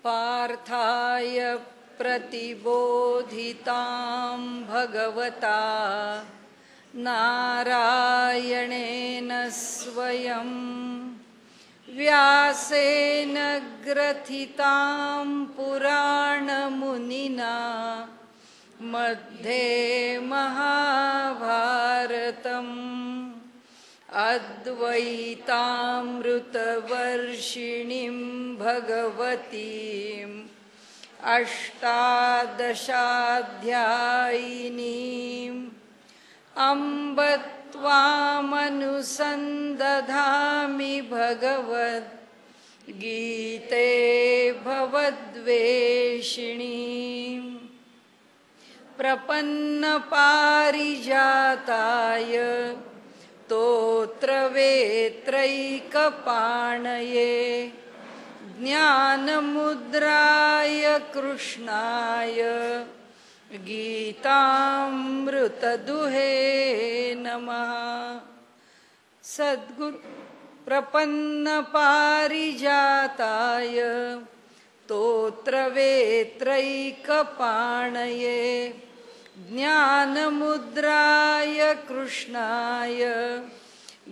पार्थाय प्रतिबोधितां भगवता नारायणेन स्वयं व्यासेन ग्रथितां पुराणमुनिना मध्ये महाभारतम् अद्वैतामृतवर्षिणीं भगवतीम् अष्टादशाध्यायिनीम् अम्ब त्वामनुसन्दधामि भगवद्गीते भवद्वेषिणीम् प्रपन्नपारिजाताय स्तोत्रवेत्रैकपाणये ज्ञानमुद्राय कृष्णाय गीतामृतदुहे नमः। सद्गुरु प्रपन्नपारिजाताय स्तोत्रवेत्रैकपाणये ज्ञानमुद्राय कृष्णाय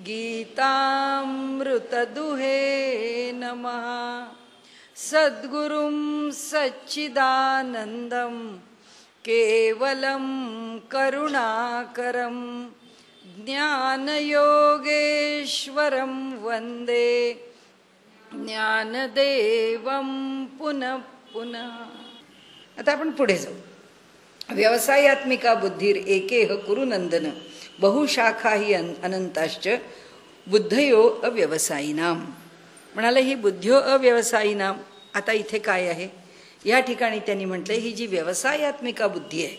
गीतामृतदुहे नमः। सद्गुरुं सच्चिदानन्दं केवलं करुणाकरं ज्ञानयोगेश्वरं वन्दे ज्ञानदेवं पुनः पुनः। आता आपण पुढे जाऊ। व्यवसायात्मिका बुद्धीर एकेह कुरुनंदन बहुशाखा ही अनंताश्च बुद्धयो अव्यवसायिनाम म्हणाले ही बुद्ध्यो अव्यवसायिनाम। आता इथे काय आहे या ठिकाणी त्यांनी म्हटले ही जी व्यवसायात्मिका बुद्धी आहे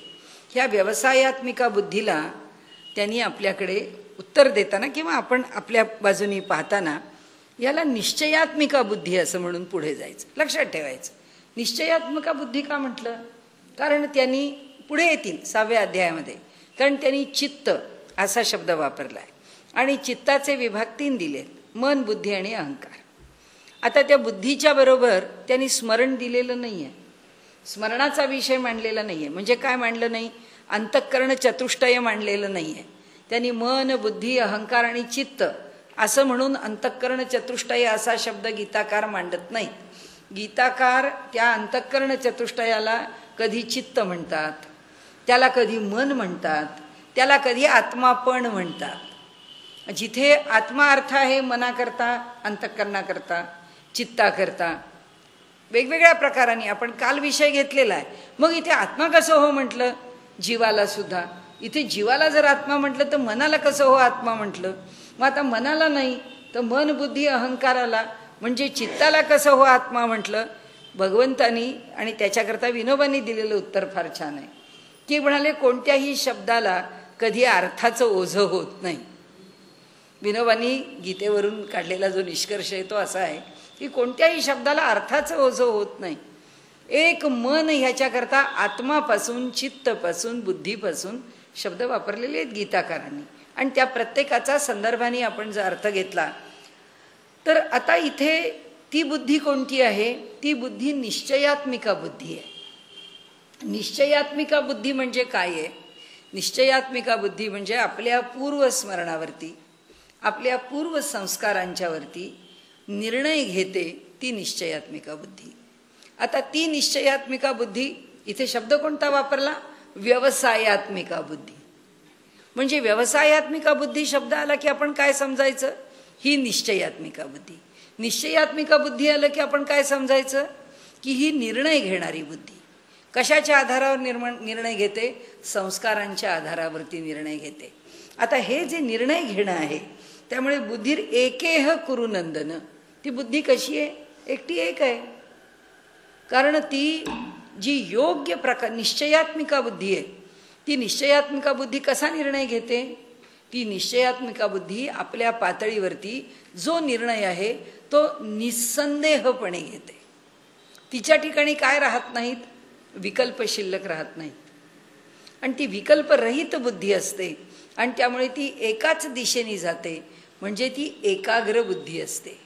ह्या व्यवसायात्मिका बुद्धीला त्यांनी आपल्याकडे उत्तर देताना किंवा आपण आपल्या बाजूनी पाहताना याला निश्चयात्मिका बुद्धी असं म्हणून पुढे जायचं, लक्षात ठेवायचं। निश्चयात्मिका बुद्धी का म्हटलं? कारण त्यांनी पुढे येतील 6व्या अध्यायामध्ये, कारण त्यांनी चित्त असा शब्द वापरला आहे आणि चित्ताचे विभाग 3 दिले, मन, बुद्धी आणि अहंकार। आता त्या बुद्धीच्या बरोबर त्यांनी स्मरण दिलेलं नाही आहे, स्मरणाचा विषय मांडलेला नाही आहे। म्हणजे काय मांडलं नाही? अंतःकरण चतुष्टय मांडलेलं नाही आहे त्यांनी। मन, बुद्धी, अहंकार आणि चित्त असं म्हणून अंतःकरण चतुष्टय असा शब्द गीताकार मांडत नाहीत। गीताकार त्या अंतःकरण चतुष्टयाला कधी चित्त म्हणतात, त्याला कधी मन म्हणतात, त्याला कधी आत्मापण म्हणतात। जिथे आत्मा अर्थ आहे मनाकरता, अंतःकरणाकरता, चित्ताकरता, वेगवेगळ्या प्रकारांनी आपण काल विषय घेतलेला आहे। मग इथे आत्मा कसं हो म्हटलं? जीवाला सुद्धा इथे जीवाला जर आत्मा म्हटलं तर मनाला कसं हो आत्मा म्हटलं? मग आता मनाला नाही तर मन, बुद्धी, अहंकाराला म्हणजे चित्ताला कसं हो आत्मा म्हटलं? भगवंतानी आणि त्याच्याकरता विनोबांनी दिलेलं उत्तर फार छान आहे की म्हणाले कोणत्याही शब्दाला कधी अर्थाचं ओझं होत नाही। विनोबांनी गीतेवरून काढलेला जो निष्कर्ष आहे तो असा आहे की कोणत्याही शब्दाला अर्थाचं ओझं होत नाही। एक मन ह्याच्याकरता आत्मापासून, चित्तपासून, बुद्धीपासून शब्द वापरलेले आहेत गीताकारांनी आणि त्या प्रत्येकाचा संदर्भाने आपण जर अर्थ घेतला तर आता इथे ती बुद्धी कोणती आहे? ती बुद्धी निश्चयात्मिका बुद्धी आहे। निश्चयात्मिका बुद्धी म्हणजे काय आहे? निश्चयात्मिका बुद्धी म्हणजे आपल्या पूर्वस्मरणावरती, आपल्या पूर्व संस्कारांच्यावरती निर्णय घेते ती निश्चयात्मिका बुद्धी। आता ती निश्चयात्मिका बुद्धी इथे शब्द कोणता वापरला? व्यवसायात्मिका बुद्धी। म्हणजे व्यवसायात्मिका बुद्धी शब्द आला की आपण काय समजायचं? ही निश्चयात्मिका बुद्धी। निश्चयात्मिका बुद्धी आलं की आपण काय समजायचं? की ही निर्णय घेणारी बुद्धी। कशाच्या आधारावर निर्णय घेते? संस्कारांच्या आधारावरती निर्णय घेते। आता हे जे निर्णय घेणं आहे त्यामुळे बुद्धीर एकेह कुरुनंदन, ती बुद्धी कशी आहे? एकटी एक आहे। कारण ती जी योग्य प्रकार निश्चयात्मिका बुद्धी आहे ती निश्चयात्मिका बुद्धी कसा निर्णय घेते? ती निश्चयात्मिका बुद्धी आपल्या पातळीवरती जो निर्णय आहे तो निस्संदेहपणे घेते। तिच्या ठिकाणी काय राहत नाहीत? विकल्प शिल्लक राहत नाहीत आणि ती विकल्परहित बुद्धी असते आणि त्यामुळे ती एकाच दिशेने जाते। म्हणजे ती एकाग्र बुद्धी असते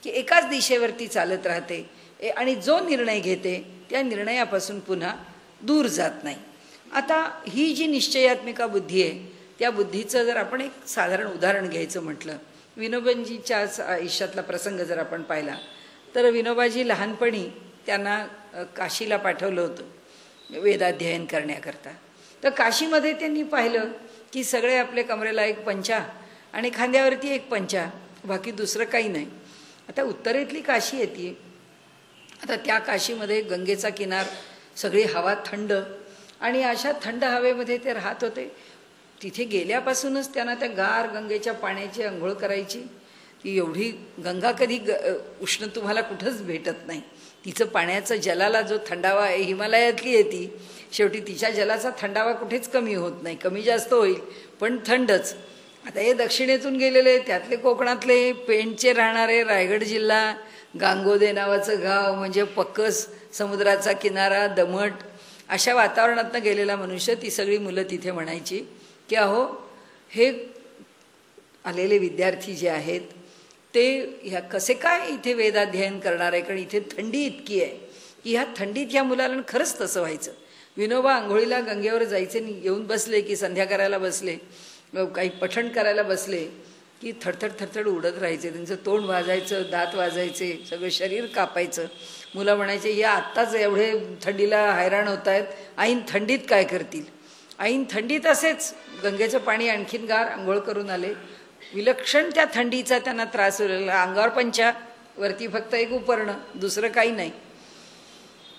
की एकाच दिशेवरती चालत राहते, आणि जो निर्णय घेते त्या निर्णयापासून पुन्हा दूर जात नाही. आता ही जी निश्चयात्मिका बुद्धी आहे त्या बुद्धीचं जर आपण एक साधारण उदाहरण घ्यायचं म्हटलं, विनोबाजीच्या आयुष्यातला प्रसंग जर आपण पाहिला तर विनोबाजी लहानपणी त्यांना काशीला पाठवलं होतं वेदाध्ययन करण्याकरता. तर काशीमध्ये त्यांनी पाहिलं की सगळे आपले कमरेला एक पंचा आणि खांद्यावरती एक पंचा, बाकी दुसरं काही नाही. आता उत्तरेतली काशी येते. आता त्या काशीमध्ये गंगेचा किनार, सगळी हवा थंड, आणि अशा थंड हवेमध्ये ते राहत होते. तिथे गेल्यापासूनच त्यांना त्या गार गंगेच्या पाण्याची आंघोळ करायची. ती एवढी गंगा कधी उष्ण तुम्हाला कुठंच भेटत नाही. तिचं पाण्याचं जलाला जो थंडावा आहे हिमालयातली आहे ती, शेवटी तिच्या जलाचा थंडावा कुठेच कमी होत नाही, कमी जास्त होईल पण थंडच. आता हे दक्षिणेतून गेलेले, त्यातले कोकणातले, पेणचे राहणारे, रायगड जिल्हा, गांगोदे नावाचं गाव म्हणजे पक्कस समुद्राचा किनारा, दमट, अशा वातावरणातनं गेलेला मनुष्य, ती सगळी मुलं तिथे म्हणायची की अहो हे आलेले विद्यार्थी जे आहेत ते ह्या कसे काय इथे वेदाध्ययन करणार आहे, कारण इथे थंडी इतकी आहे की ह्या थंडीत ह्या मुलाला खरंच तसं व्हायचं. विनोबा आंघोळीला गंगेवर जायचे, येऊन बसले की संध्या करायला बसले, काही पठण करायला बसले की थरथड थरथड उडत राहायचे. त्यांचं तोंड वाजायचं, दात वाजायचे, सगळं शरीर कापायचं. मुलं म्हणायचे या आत्ताच एवढे थंडीला हैराण होत आहेत, ऐन थंडीत काय करतील. ऐन थंडीत असेच गंगेचं पाणी आणखीन गार, आंघोळ करून आले. विलक्षण त्या थंडीचा त्यांना त्रास होलेला. अंगावर पंचा, वरती फक्त एक उपरणं, दुसरं काही नाही.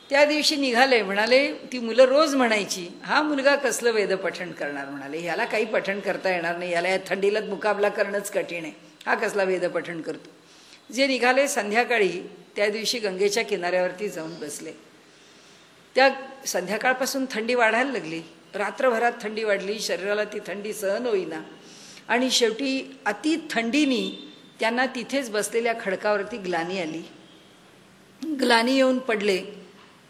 त्या दिवशी निघाले. म्हणाले ती मुलं रोज म्हणायची हा मुलगा कसलं वेद पठण करणार, म्हणाले ह्याला काही पठण करता येणार नाही, याला या थंडीला मुकाबला करणंच कठीण आहे, हा कसला वेद पठण करतो. जे निघाले संध्याकाळी त्या दिवशी गंगेच्या किनाऱ्यावरती जाऊन बसले. त्या संध्याकाळपासून थंडी वाढायला लागली. रात्रभरात थंडी वाढली, शरीराला ती थंडी सहन होईना, आणि शेवटी अति थंडीनी त्यांना तिथेच बसलेल्या खडकावरती ग्लानी आली. ग्लानी येऊन पडले.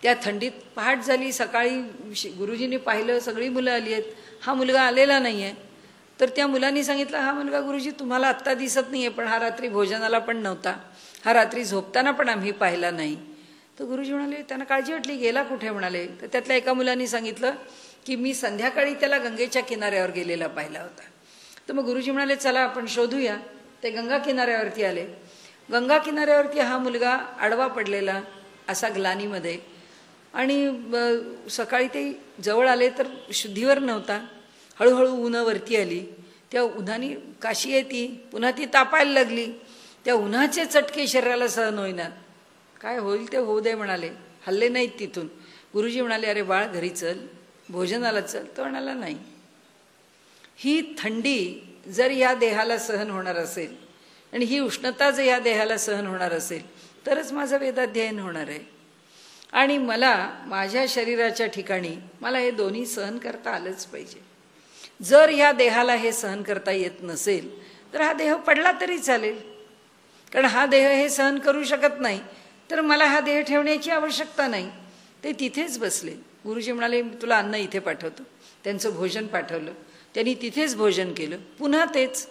त्या थंडीत पहाट झाली. सकाळी गुरुजींनी पाहिलं, सगळी मुलं आली आहेत, हा मुलगा आलेला नाही आहे. तर त्या मुलांनी सांगितलं हा मुलगा गुरुजी तुम्हाला आत्ता दिसत नाही आहे, पण हा रात्री भोजनाला पण नव्हता, हा रात्री झोपताना पण आम्ही पाहिला नाही. तर गुरुजी म्हणाले, त्यांना काळजी वाटली, गेला कुठे म्हणाले. तर त्यातल्या एका मुलांनी सांगितलं की मी संध्याकाळी त्याला गंगेच्या किनाऱ्यावर गेलेला पाहिला होता. तर मग गुरुजी म्हणाले चला आपण शोधूया. ते गंगा किनाऱ्यावरती आले. गंगा किनाऱ्यावरती हा मुलगा आडवा पडलेला असा ग्लानीमध्ये, आणि सकाळी ते जवळ आले तर शुद्धीवर नव्हता. हळूहळू उन्हं वरती आली. त्या उन्हाने काशी येते, पुन्हा ती तापायला लागली. त्या उन्हाचे चटके शरीराला सहन होईनात. काय होईल ते होऊ दे म्हणाले, हल्ले नाहीत तिथून. गुरुजी म्हणाले अरे बाळ घरी चल, भोजनाला चल. तो म्हणाला नाही. ही थंडी जर या देहाला सहन होणार असेल आणि ही उष्णता जर या देहाला सहन होणार असेल तरच माझं वेदाध्ययन होणार आहे. आणि मला माझ्या शरीराच्या ठिकाणी मला हे दोन्ही सहन करता आलंच पाहिजे. जर ह्या देहाला हे सहन करता येत नसेल तर हा देह पडला तरी चालेल, कारण हा देह हे सहन करू शकत नाही, तर मला हा देह ठेवण्याची आवश्यकता नाही. ते तिथेच बसले. गुरुजी म्हणाले तुला अन्न इथे पाठवतो. त्यांचं भोजन पाठवलं. त्यांनी तिथेच भोजन केलं. पुन्हा तेच.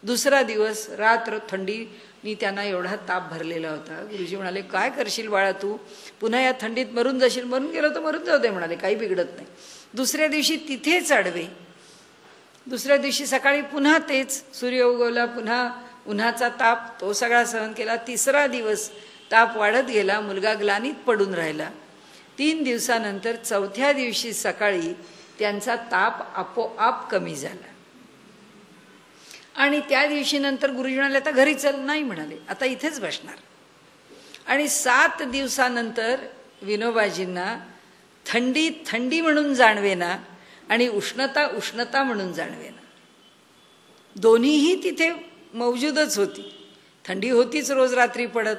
दुसरा दिवस रात्र थंडीनी त्यांना एवढा ताप भरलेला होता. गुरुजी म्हणाले काय करशील बाळा तू, पुन्हा या थंडीत मरून जाशील. मरून गेलो तर मरून जाऊ दे म्हणाले, काही बिघडत नाही. दुसऱ्या दिवशी तिथेच आडवे. दुसऱ्या दिवशी सकाळी पुन्हा तेच. सूर्य उगवला, पुन्हा उन्हाचा ताप, तो सगळा सहन केला. तिसरा दिवस ताप वाढत गेला. मुलगा ग्लानीत पडून राहिला. 3 दिवसानंतर चौथ्या दिवशी सकाळी त्यांचा ताप आपोआप कमी झाला. आणि त्या दिवशी नंतर गुरुजी म्हणाले आता घरी चल. नाही म्हणाले, आता इथेच बसणार. आणि 7 दिवसानंतर विनोबाजींना थंडी थंडी म्हणून जाणवेना आणि उष्णता उष्णता म्हणून जाणवेना. दोन्हीही तिथे मौजूदच होती. थंडी होतीच रोज रात्री पडत,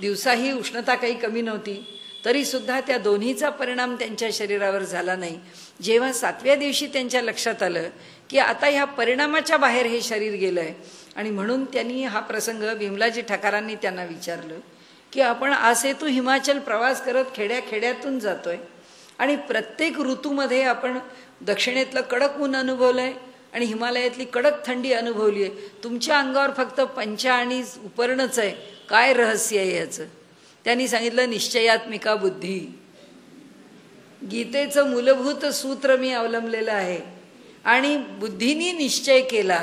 दिवसाही उष्णता काही कमी नव्हती, तरीसुद्धा त्या दोन्हीचा परिणाम त्यांच्या शरीरावर झाला नाही. जेव्हा 7व्या दिवशी त्यांच्या लक्षात आलं की आता ह्या परिणामाच्या बाहेर हे शरीर गेलं आहे, आणि म्हणून त्यांनी हा प्रसंग विमलाजी ठकारांनी त्यांना विचारलं की आपण आसेतू हिमाचल प्रवास करत खेड्याखेड्यातून जातोय आणि प्रत्येक ऋतूमध्ये आपण दक्षिणेतलं कडक ऊन अनुभवलं आहे आणि हिमालयातली कडक थंडी अनुभवली आहे. तुमच्या अंगावर फक्त पंचा आणि उपरणच आहे, काय रहस्य आहे याचं. त्यांनी सांगितलं निश्चयात्मिका बुद्धी. गीतेचं मूलभूत सूत्र मी अवलंबलेलं आहे आणि बुद्धीने निश्चय केला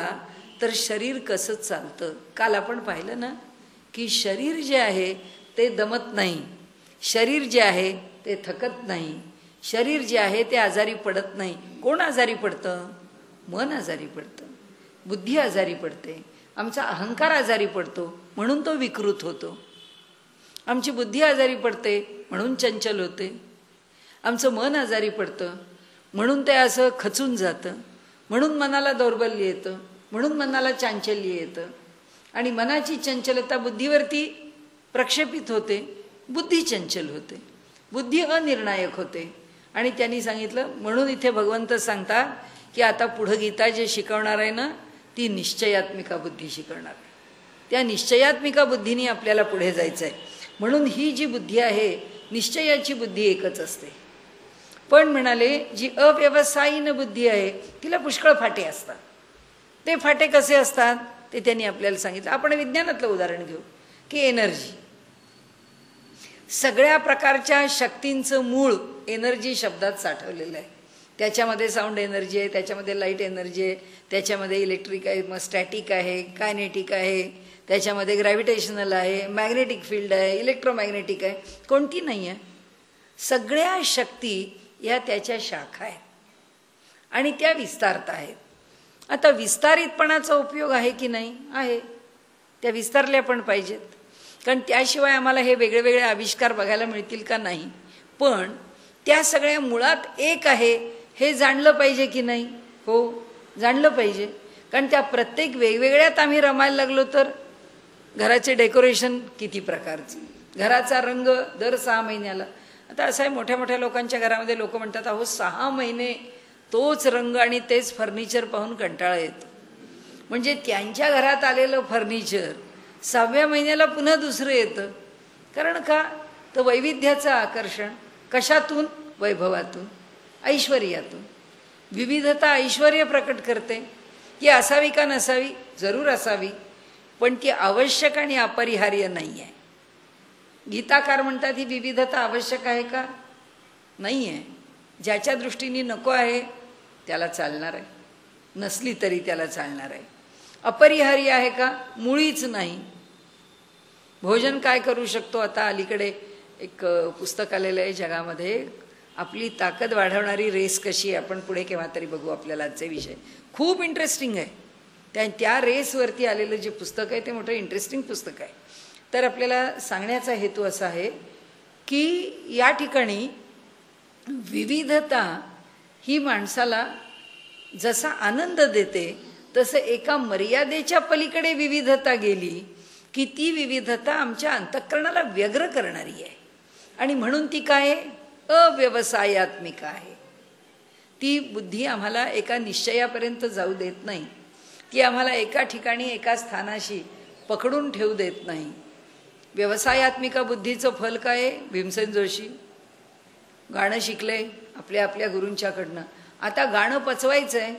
तर शरीर कसं चालतं. काल आपण पाहिलं ना की शरीर जे आहे ते दमत नाही, शरीर जे आहे ते थकत नाही, शरीर जे आहे ते आजारी पडत नाही. कोण आजारी पडतं? मन आजारी पडतं, बुद्धी आजारी पडते, आमचा अहंकार आजारी पडतो म्हणून तो विकृत होतो. आमची बुद्धी आजारी पडते म्हणून चंचल होते, आमचं मन आजारी पडतं म्हणून ते असं खचून जातं, म्हणून मनाला दौर्बल्य येतं, म्हणून मनाला चांचल्य येतं आणि मनाची चंचलता बुद्धीवरती प्रक्षेपित होते, बुद्धी चंचल होते, बुद्धी अनिर्णायक होते. आणि त्यांनी सांगितलं म्हणून इथे भगवंत सांगतात की आता पुढं गीता जे शिकवणार आहे ना ती निश्चयात्मिका बुद्धी शिकवणार आहे. त्या निश्चयात्मिका बुद्धीने आपल्याला पुढे जायचं आहे. म्हणून ही जी बुद्धी आहे निश्चयाची बुद्धी एकच असते. पण म्हणाले जी अव्यवसायीन बुद्धी आहे तिला पुष्कळ फाटे असतात. ते फाटे कसे असतात ते त्यांनी आपल्याला सांगितलं. आपण विज्ञानातलं उदाहरण घेऊ की एनर्जी, सगळ्या प्रकारच्या शक्तींचं मूळ एनर्जी शब्दात साठवलेलं आहे. त्याच्यामध्ये साऊंड एनर्जी आहे, त्याच्यामध्ये लाईट एनर्जी आहे, त्याच्यामध्ये इलेक्ट्रिक आहे, मग स्टॅटिक आहे, कायनेटिक आहे, त्याच्यामध्ये ग्रॅव्हिटेशनल आहे, मॅग्नेटिक फील्ड आहे, इलेक्ट्रोमॅग्नेटिक आहे. कोणती नाही आहे. सगळ्या शक्ती या त्याच्या शाखा आहेत आणि त्या विस्तारत आहेत. आता विस्तारितपणाचा उपयोग आहे की नाही? आहे. त्या विस्तारल्या पण पाहिजेत, कारण त्याशिवाय आम्हाला हे वेगळे वेगळे आविष्कार बघायला मिळतील का? नाही. पण त्या सगळ्या मुळात एक आहे हे जाणलं पाहिजे की नाही? हो, जाणलं पाहिजे. कारण त्या प्रत्येक वेगवेगळ्यात आम्ही रमायला लागलो तर घराचे डेकोरेशन किती प्रकारचं, घराचा रंग दर 6 महिन्याला. आता असं आहे मोठ्या मोठ्या लोकांच्या घरामध्ये लोक म्हणतात अहो 6 महिने तोच रंग आणि तेच फर्निचर पाहून कंटाळा येतो. म्हणजे त्यांच्या घरात आलेलं फर्निचर 6व्या महिन्याला पुन्हा दुसरं येतं. कारण का? तर वैविध्याचं आकर्षण. कशातून? वैभवातून, ऐश्वर्यातून. विविधता ऐश्वर्य प्रकट करते. ती असावी का नसावी? जरूर असावी, पण ती आवश्यक आणि अपरिहार्य नाही आहे. गीताकार म्हणतात ही विविधता आवश्यक आहे का? नाही आहे. ज्याच्या दृष्टीने नको आहे त्याला चालणार आहे, नसली तरी त्याला चालणार आहे. अपरिहार्य आहे का? मुळीच नाही. भोजन काय करू शकतो? आता अलीकडे एक पुस्तक आलेलं आहे जगामध्ये, आपली ताकद वाढवणारी रेस कशी आहे. आपण पुढे केव्हा तरी बघू. आपल्याला आजचे विषय खूप इंटरेस्टिंग आहे. त्या रेसवरती आलेलं जे पुस्तक आहे ते मोठं इंटरेस्टिंग पुस्तक आहे. तर आपल्याला सांगण्याचा हेतू असा आहे की या ठिकाणी विविधता ही माणसाला जसा आनंद देते तसं एका मर्यादेच्या पलीकडे विविधता गेली की ती विविधता आमच्या अंतःकरणाला व्यग्र करणारी आहे. आणि म्हणून ती काय आहे? अव्यवसायात्मिका आहे. ती बुद्धी आम्हाला एका निश्चयापर्यंत जाऊ देत नाही. ती आम्हाला एका ठिकाणी एका स्थानाशी पकडून ठेवू देत नाही. व्यवसायात्मिका बुद्धीचं फल काय आहे? भीमसेन जोशी गाणं शिकले आपल्या आपल्या गुरूंच्याकडनं. आता गाणं पचवायचं आहे.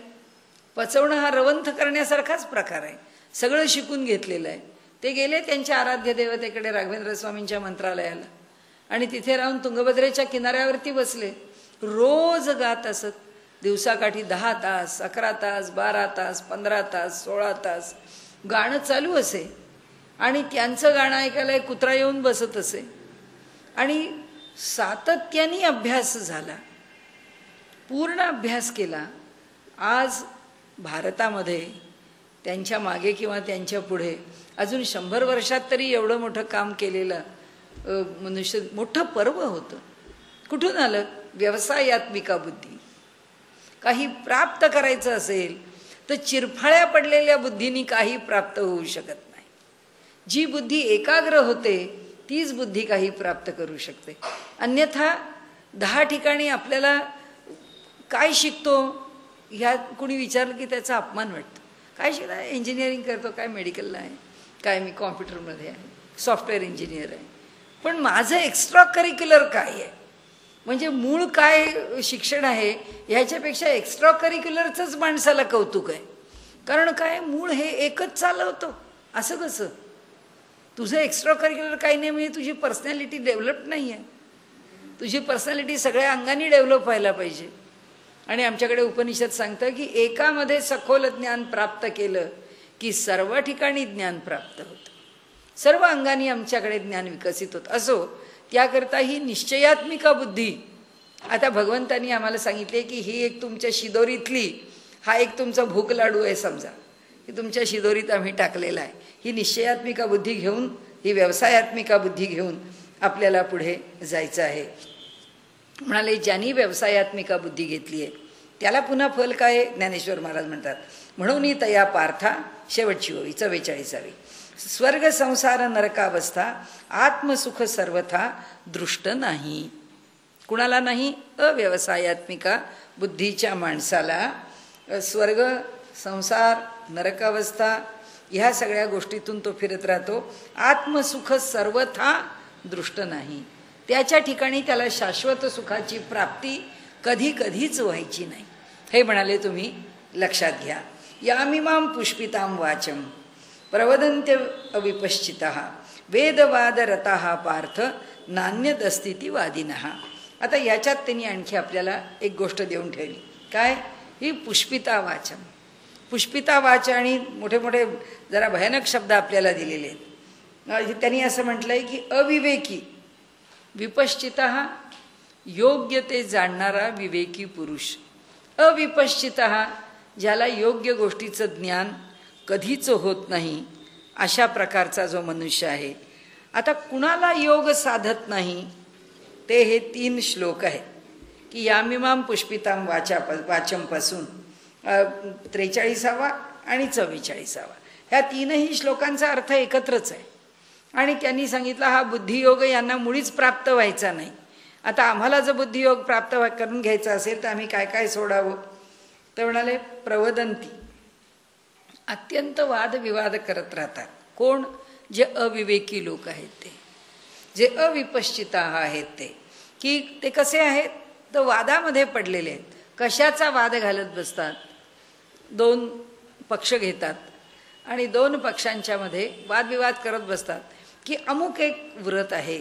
पचवणं हा रवंथ करण्यासारखाच प्रकार आहे. सगळं शिकून घेतलेलं आहे. ते गेले त्यांच्या आराध्य देवतेकडे राघवेंद्र स्वामींच्या मंत्रालयाला आणि तिथे राहून तुंगभद्रेच्या किनाऱ्यावरती बसले. रोज गात असत. दिवसाकाठी 10 तास, 11 तास, 12 तास, 15 तास, 16 तास गाणं चालू असे. आणि त्यांचं गाणं ऐकायला एक कुत्रा येऊन बसत असे. आणि सातत्याने अभ्यास झाला, पूर्ण अभ्यास केला. आज भारतामध्ये त्यांच्या मागे किंवा त्यांच्या पुढे अजून 100 वर्षात तरी एवढं मोठं काम केलेलं मनुष्य मोठं पर्व होतं. कुठून आलं? व्यवसायात्मिका बुद्धी. काही प्राप्त करायचं असेल तर चिरफाळ्या पडलेल्या बुद्धीने काही प्राप्त होऊ शकत नाही. जी बुद्धी एकाग्र होते तीच बुद्धी काही प्राप्त करू शकते. अन्यथा 10 ठिकाणी आपल्याला काय शिकतो ह्या कुणी विचारलं की त्याचा अपमान वाटतो. काय शिकला? इंजिनिअरिंग करतो, काय मेडिकलला आहे, काय मी कॉम्प्युटरमध्ये आहे, सॉफ्टवेअर इंजिनियर आहे. पण माझं एक्स्ट्रा करिक्युलर काय आहे? म्हणजे मूळ काय शिक्षण आहे ह्याच्यापेक्षा एक्स्ट्रा करिक्युलरचंच माणसाला कौतुक आहे. कारण काय? मूळ हे एकच चालवतो. असं कसं? तुझं एक्स्ट्रा करिक्युलर काही नाही म्हणजे तुझी पर्सनॅलिटी डेव्हलप नाही आहे. तुझी पर्सनॅलिटी सगळ्या अंगाने डेव्हलप व्हायला पाहिजे. आणि आमच्याकडे उपनिषद सांगतं की एकामध्ये सखोल ज्ञान प्राप्त केलं की सर्व ठिकाणी ज्ञान प्राप्त होतं. सर्व अंगाने आमच्याकडे ज्ञान विकसित होत असो. त्याकरता ही निश्चयात्मिका बुद्धी आता भगवंतांनी आम्हाला सांगितले की ही एक तुमच्या शिदोरीतली, हा एक तुमचा भूक लाडू आहे समजा, की तुमच्या शिदोरीत आम्ही टाकलेला आहे. ही निश्चयात्मिका बुद्धी घेऊन, ही व्यवसायात्मिका बुद्धी घेऊन आपल्याला पुढे जायचं आहे. म्हणाले ज्यांनी व्यवसायात्मिका बुद्धी घेतली आहे त्याला पुन्हा फल काय? ज्ञानेश्वर महाराज म्हणतात म्हणून तया पार्था शेवटची ओवी 44वी. स्वर्ग संसार नरकावस्था आत्मसुख सर्वथा दृष्ट नाही. कुणाला नाही? अव्यवसायात्मिका बुद्धीच्या माणसाला स्वर्ग संसार नरकावस्था ह्या सगळ्या गोष्टीतून तो फिरत राहतो. आत्मसुख सर्वथा दृष्ट नाही. त्याच्या ठिकाणी त्याला शाश्वत सुखाची प्राप्ती कधी कधीच व्हायची नाही. हे म्हणाले तुम्ही लक्षात घ्या. यामिमां पुष्पितां वाचम प्रवदन्त्य अविपश्चितः वेदवादरताः पार्थ नान्यदस्तीति वादिनः. आता याच्यात त्यांनी आणखी आपल्याला एक गोष्ट देऊन ठेवली. काय? ही पुष्पिता वाचम. पुष्पिता वाच आणि मोठे मोठे जरा भयानक शब्द आपल्याला दिलेले आहेत. त्यांनी असं म्हटलंय की अविवेकी विपश्चितः योग्य ते जाणणारा विवेकी पुरुष. अविपश्चितः ज्याला योग्य गोष्टीचं ज्ञान कधीच होत नाही अशा प्रकारचा जो मनुष्य आहे. आता कुणाला योग साधत नाही ते हे 3 श्लोक आहेत की यामिमां पुष्पितां वाचमपासून 43वा आणि 44वा ह्या 3ही श्लोकांचा अर्थ एकत्रच आहे. आणि त्यांनी सांगितलं हा बुद्धियोग यांना मुळीच प्राप्त व्हायचा नाही. आता आम्हाला जर बुद्धियोग प्राप्त करून घ्यायचा असेल तर आम्ही काय काय सोडावं? तर म्हणाले प्रवदंती, अत्यंत वादविवाद करत राहतात. कोण? जे अविवेकी लोक आहेत ते, जे अविपश्चिता आहेत ते. की ते कसे आहेत? तर वादामध्ये पडलेले आहेत. कशाचा वाद घालत बसतात? 2 पक्ष घेतात आणि 2 पक्षांच्या मध्ये वादविवाद करत बसतात की अमुक एक व्रत आहे,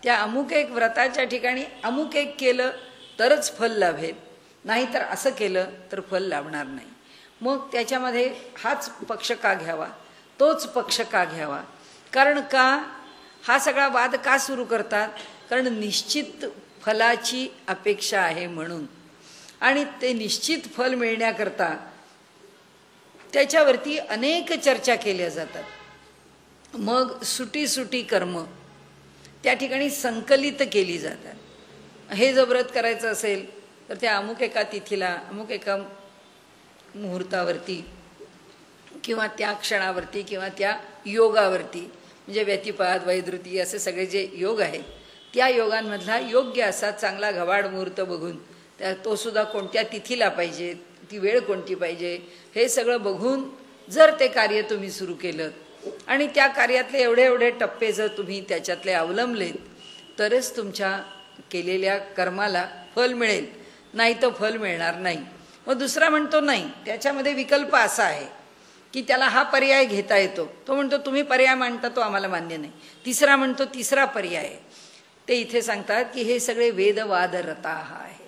त्या अमुक एक व्रताच्या ठिकाणी अमुक एक केलं तरच फल लाभेल, नाहीतर असं केलं तर फल लाभणार नाही. मग त्याच्यामध्ये हाच पक्ष का घ्यावा, तोच पक्ष का घ्यावा? कारण का हा सगळा वाद का सुरू करतात? कारण निश्चित फलाची अपेक्षा आहे म्हणून. आणि ते निश्चित फल मिळण्याकरता त्याच्यावरती अनेक चर्चा केल्या जातात. मग सुटी कर्म त्या ठिकाणी संकलित केली जातात. हे जर व्रत करायचं असेल तर त्या अमुक एका तिथीला अमुक एका मुहूर्तावरती किंवा त्या क्षणावरती किंवा त्या योगावरती, म्हणजे व्यतिपात वैधृती असे सगळे जे योग आहेत त्या योगांमधला योग्य असा चांगला घवाड मुहूर्त बघून तो सुद्धा कोणत्या तिथीला पाहिजे, ती वेळ कोणती पाहिजे, हे सगळं बघून जर ते कार्य तुम्ही सुरू केलं आणि त्या कार्यातले एवढे टप्पे जर तुम्ही त्याच्यातले अवलंबलेत तरच तुमच्या केलेल्या कर्माला फल मिळेल, नाही तर फल मिळणार नाही. मग दुसरा म्हणतो नाही, त्याच्यामध्ये विकल्प असा आहे की त्याला हा पर्याय घेता येतो. तो म्हणतो तुम्ही पर्याय मांडता तो आम्हाला मान्य नाही. तिसरा म्हणतो तिसरा पर्याय. ते इथे सांगतात की हे सगळे वेदवाद रताः आहे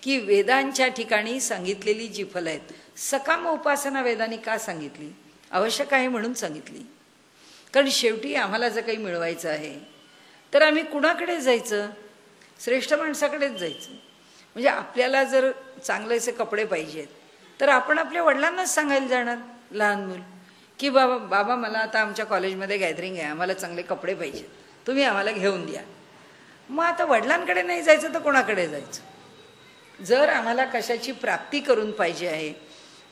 की वेदांच्या ठिकाणी सांगितलेली जी फलं आहेत. सकाम उपासना वेदांनी का सांगितली? आवश्यक आहे म्हणून सांगितली. कारण शेवटी आम्हाला जर काही मिळवायचं आहे तर आम्ही कुणाकडे जायचं? श्रेष्ठ माणसाकडेच जायचं. म्हणजे आपल्याला जर चांगलेसे कपडे पाहिजेत तर आपण आपल्या वडिलांनाच सांगायला जाणार. लहान मूल की बाबा मला आता आमच्या कॉलेजमध्ये गॅदरिंग आहे, आम्हाला चांगले कपडे पाहिजेत, तुम्ही आम्हाला घेऊन द्या. मग आता वडिलांकडे नाही जायचं तर कोणाकडे जायचं? जर आम्हाला कशाची प्राप्ती करून पाहिजे आहे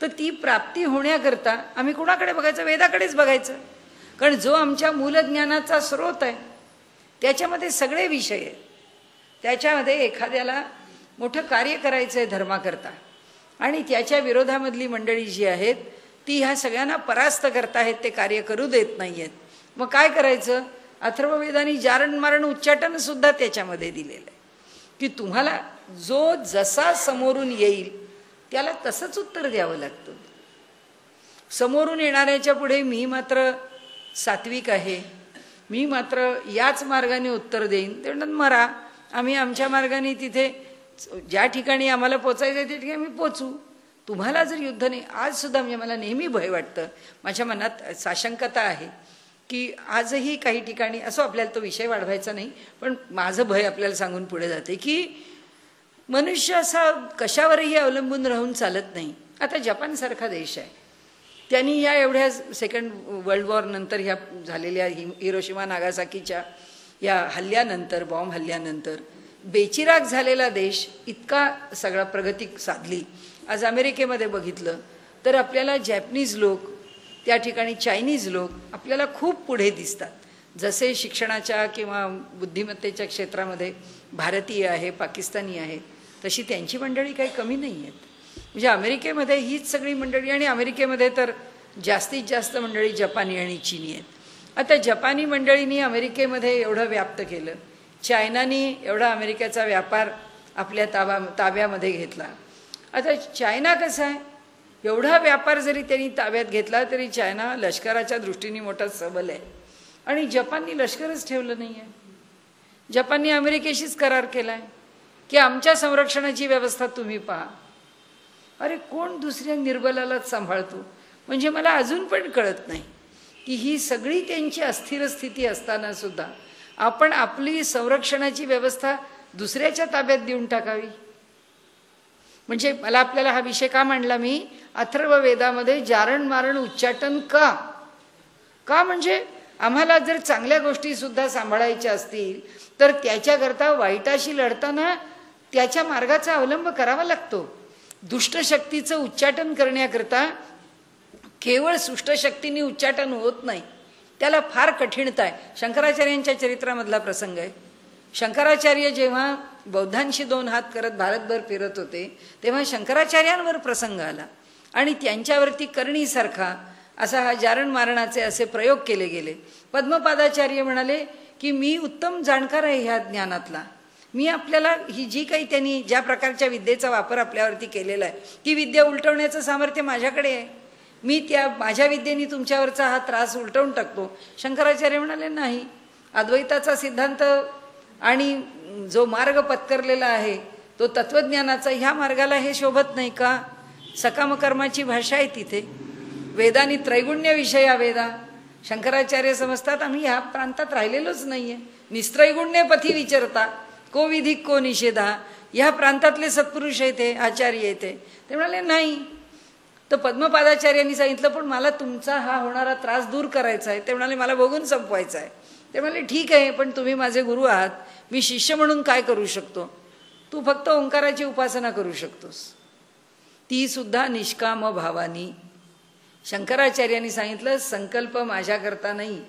तर ती प्राप्ती होण्याकरता आम्ही कुणाकडे बघायचं? वेदाकडेच बघायचं. कारण जो आमच्या मूलज्ञानाचा स्रोत आहे त्याच्यामध्ये सगळे विषय आहेत. त्याच्यामध्ये एखाद्याला मोठं कार्य करायचं आहे धर्माकरता आणि त्याच्या विरोधामधली मंडळी जी आहेत ती ह्या सगळ्यांना परास्त करतायत, ते कार्य करू देत नाही आहेत. मग काय करायचं? अथर्ववेदानी जारण मारण उच्चाटन सुद्धा त्याच्यामध्ये दिलेलं आहे की तुम्हाला जो जसा समोरून येईल त्याला तसंच उत्तर द्यावं लागतं. समोरून येणाऱ्याच्या पुढे मी मात्र सात्विक आहे, मी मात्र याच मार्गाने उत्तर देईन, ते म्हणतात मरा, आम्ही आमच्या मार्गाने तिथे ज्या ठिकाणी आम्हाला पोचायचं आहे त्या ठिकाणी आम्ही पोचू, तुम्हाला जर युद्ध नाही. आजसुद्धा म्हणजे मला नेहमी भय वाटतं, माझ्या मनात साशंकता आहे की आजही काही ठिकाणी असं, आपल्याला तो विषय वाढवायचा नाही, पण माझं भय आपल्याला सांगून पुढे जाते की मनुष्य असा कशावरही अवलंबून राहून चालत नाही. आता जपानसारखा देश आहे, त्यांनी या एवढ्या सेकंड वर्ल्ड वॉर नंतर ह्या झालेल्या हिरोशिमा नागासाकीच्या या हल्ल्यानंतर, बॉम्ब हल्ल्यानंतर बेचिराग झालेला देश इतका सगळा प्रगती साधली. आज अमेरिकेमध्ये बघितलं तर आपल्याला जॅपनीज लोक, त्या ठिकाणी चायनीज लोक आपल्याला खूप पुढे दिसतात. जसे शिक्षणाच्या किंवा बुद्धिमत्तेच्या क्षेत्रामध्ये भारतीय आहे, पाकिस्तानी आहे, तशी त्यांची मंडळी काही कमी नाही आहेत. म्हणजे अमेरिकेमध्ये हीच सगळी मंडळी, आणि अमेरिकेमध्ये तर जास्तीत जास्त मंडळी जपानी आणि चीनी आहेत. आता जपानी मंडळींनी अमेरिकेमध्ये एवढं व्याप्त केलं, चायनानी एवढा अमेरिकेचा व्यापार आपल्या ताब्यामध्ये घेतला. आता चायना कसा आहे, एवढा व्यापार जरी त्यांनी ताब्यात घेतला तरी चायना लष्कराच्या दृष्टीने मोठा सबल आहे, आणि जपाननी लष्करच ठेवलं नाही आहे. जपाननी अमेरिकेशीच करार केला आहे की आमच्या संरक्षणाची व्यवस्था तुम्ही पहा. अरे कोण दुसऱ्या निर्बलालाच सांभाळतो? म्हणजे मला अजून पण कळत नाही की ही सगळी त्यांची अस्थिर स्थिती असताना सुद्धा आपण आपली संरक्षणाची व्यवस्था दुसऱ्याच्या ताब्यात देऊन टाकावी. म्हणजे मला आपल्याला हा विषय का मांडला मी, अथर्ववेदामध्ये जारण मारण उच्चाटन का म्हणजे आम्हाला जर चांगल्या गोष्टी सुद्धा सांभाळायच्या असतील तर त्याच्याकरता वाईटाशी लढताना त्याच्या मार्गाचा अवलंब करावा लागतो. दुष्ट शक्तीचं उच्चाटन करण्याकरता केवळ सुष्ट शक्तीने उच्चाटन होत नाही, त्याला फार कठीणता आहे. शंकराचार्यांच्या चरित्रामधला प्रसंग आहे. शंकराचार्य जेव्हा बौद्धांशी 2 हात करत भारतभर फिरत होते तेव्हा शंकराचार्यांवर प्रसंग आला आणि त्यांच्यावरती करणीसारखा असा हा जारण मारणाचे असे प्रयोग केले गेले. पद्मपादाचार्य म्हणाले की मी उत्तम जाणकार आहे ह्या ज्ञानातला, मी आपल्याला ही जी काही त्यांनी ज्या प्रकारच्या विद्येचा वापर आपल्यावरती केलेला आहे ती विद्या उलटवण्याचं सामर्थ्य माझ्याकडे आहे, मी त्या माझ्या विद्येने तुमच्यावरचा हा त्रास उलटवून टाकतो. शंकराचार्य म्हणाले नाही, अद्वैताचा सिद्धांत आणि जो मार्ग पत्करलेला आहे तो तत्वज्ञानाचा, ह्या मार्गाला हे शोभत नाही का? सकामकर्माची भाषा आहे तिथे, वेदानी त्रैगुण्य विषया वेदा. शंकराचार्य समजतात आम्ही ह्या प्रांतात राहिलेलोच नाहीये, निस्त्रैगुण्य पथी विचरता को विधिक को निषेधा, ह्या प्रांतातले सत्पुरुष येते, आचार्य येते. ते म्हणाले नाही. तर पद्मपादाचार्यांनी सांगितलं पण मला तुमचा हा होणारा त्रास दूर करायचा आहे. ते म्हणाले मला बघून संपवायचा आहे. ते म्हणाले ठीक आहे, पण तुम्ही माझे गुरु आहात, मी शिष्य म्हणून काय करू शकतो? तू फक्त ओंकाराची उपासना करू शकतोस, ती सुद्धा निष्काम भावानी. शंकराचार्यांनी सांगितलं संकल्प माझ्याकरता नाही.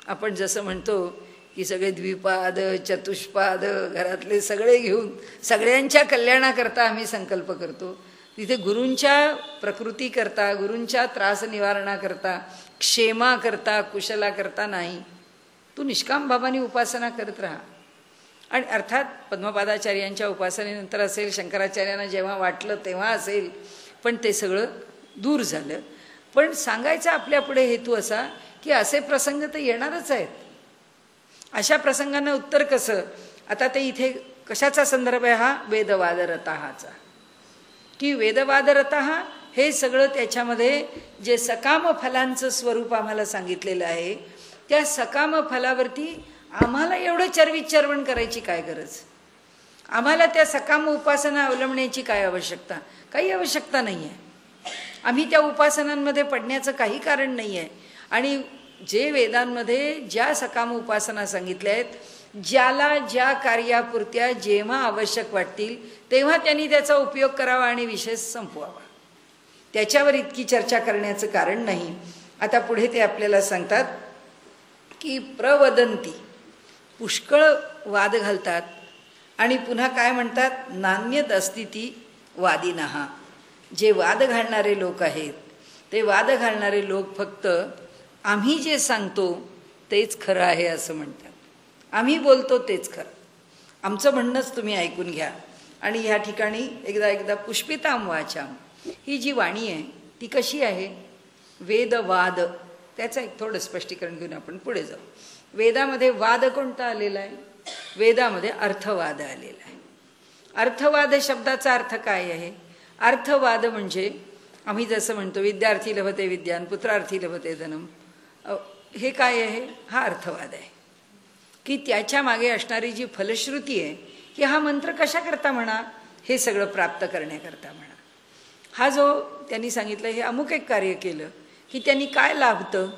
आपण जसं म्हणतो की सगळे द्विपाद चतुष्पाद घरातले सगळे घेऊन सगळ्यांच्या कल्याणाकरता आम्ही संकल्प करतो, तिथे गुरूंच्या प्रकृतीकरता, गुरूंच्या त्रास निवारणाकरता, क्षेमाकरता, कुशलाकरता नाही. तू निष्काम भावानी उपासना करत राहा. आणि अर्थात पद्मपादाचार्यांच्या उपासनेनंतर असेल, शंकराचार्यांना जेव्हा वाटलं तेव्हा असेल, पण ते सगळं दूर झालं. पण सांगायचा आपल्यापुढे हेतू असा की असे प्रसंग तर येणारच आहेत. अशा प्रसंगांना उत्तर कसं? आता ते इथे कशाचा संदर्भ आहे हा? वेदवादरताहाचा. की वेदवादरतः हे सगळं त्याच्यामध्ये जे सकाम फलांचं स्वरूप आम्हाला सांगितलेलं आहे, त्या सकाम फलावरती आम्हाला एवढं चरविचरवण करायची काय गरज? आम्हाला त्या सकाम उपासना अवलंबण्याची काय आवश्यकता? काही आवश्यकता नाही आहे. आम्ही त्या उपासनांमध्ये पडण्याचं काही कारण नाही आहे. आणि जे वेदांमध्ये ज्या सकाम उपासना सांगितल्या आहेत, ज्याला ज्या कार्यापुरत्या जेव्हा आवश्यक वाटतील तेव्हा त्यांनी त्याचा उपयोग करावा आणि विषय संपवावा, त्याच्यावर इतकी चर्चा करण्याचं कारण नाही. आता पुढे ते आपल्याला सांगतात की प्रवदंती, पुष्कळ वाद घालतात. आणि पुन्हा काय म्हणतात? नान्यत अस्तिती वादिनः. जे वाद घालणारे लोक आहेत ते वाद घालणारे लोक फक्त आम्ही जे सांगतो तेच खरं आहे असं म्हणतात. आम्ही बोलतो तेच खरं, आमचं म्हणणंच तुम्ही ऐकून घ्या. आणि ह्या ठिकाणी एकदा पुष्पिताम वाचाम, ही जी वाणी आहे ती कशी आहे? वेदवाद त्याचं एक थोडं स्पष्टीकरण घेऊन आपण पुढे जाऊ. वेदामध्ये वाद कोणता आलेला आहे? वेदामध्ये अर्थवाद आलेला आहे. अर्थवाद शब्दाचा अर्थ काय आहे? अर्थवाद म्हणजे आम्ही जसं म्हणतो विद्यार्थी लभते विद्यान, पुत्रार्थी लभते धनम, हे काय आहे? हा अर्थवाद आहे की त्याच्या मागे असणारी जी फलश्रुती आहे की हा मंत्र कशा करता म्हणा, हे सगळं प्राप्त करण्याकरता म्हणा. हा जो त्यांनी सांगितलं हे अमुक एक कार्य केलं की त्यांनी काय लाभतं,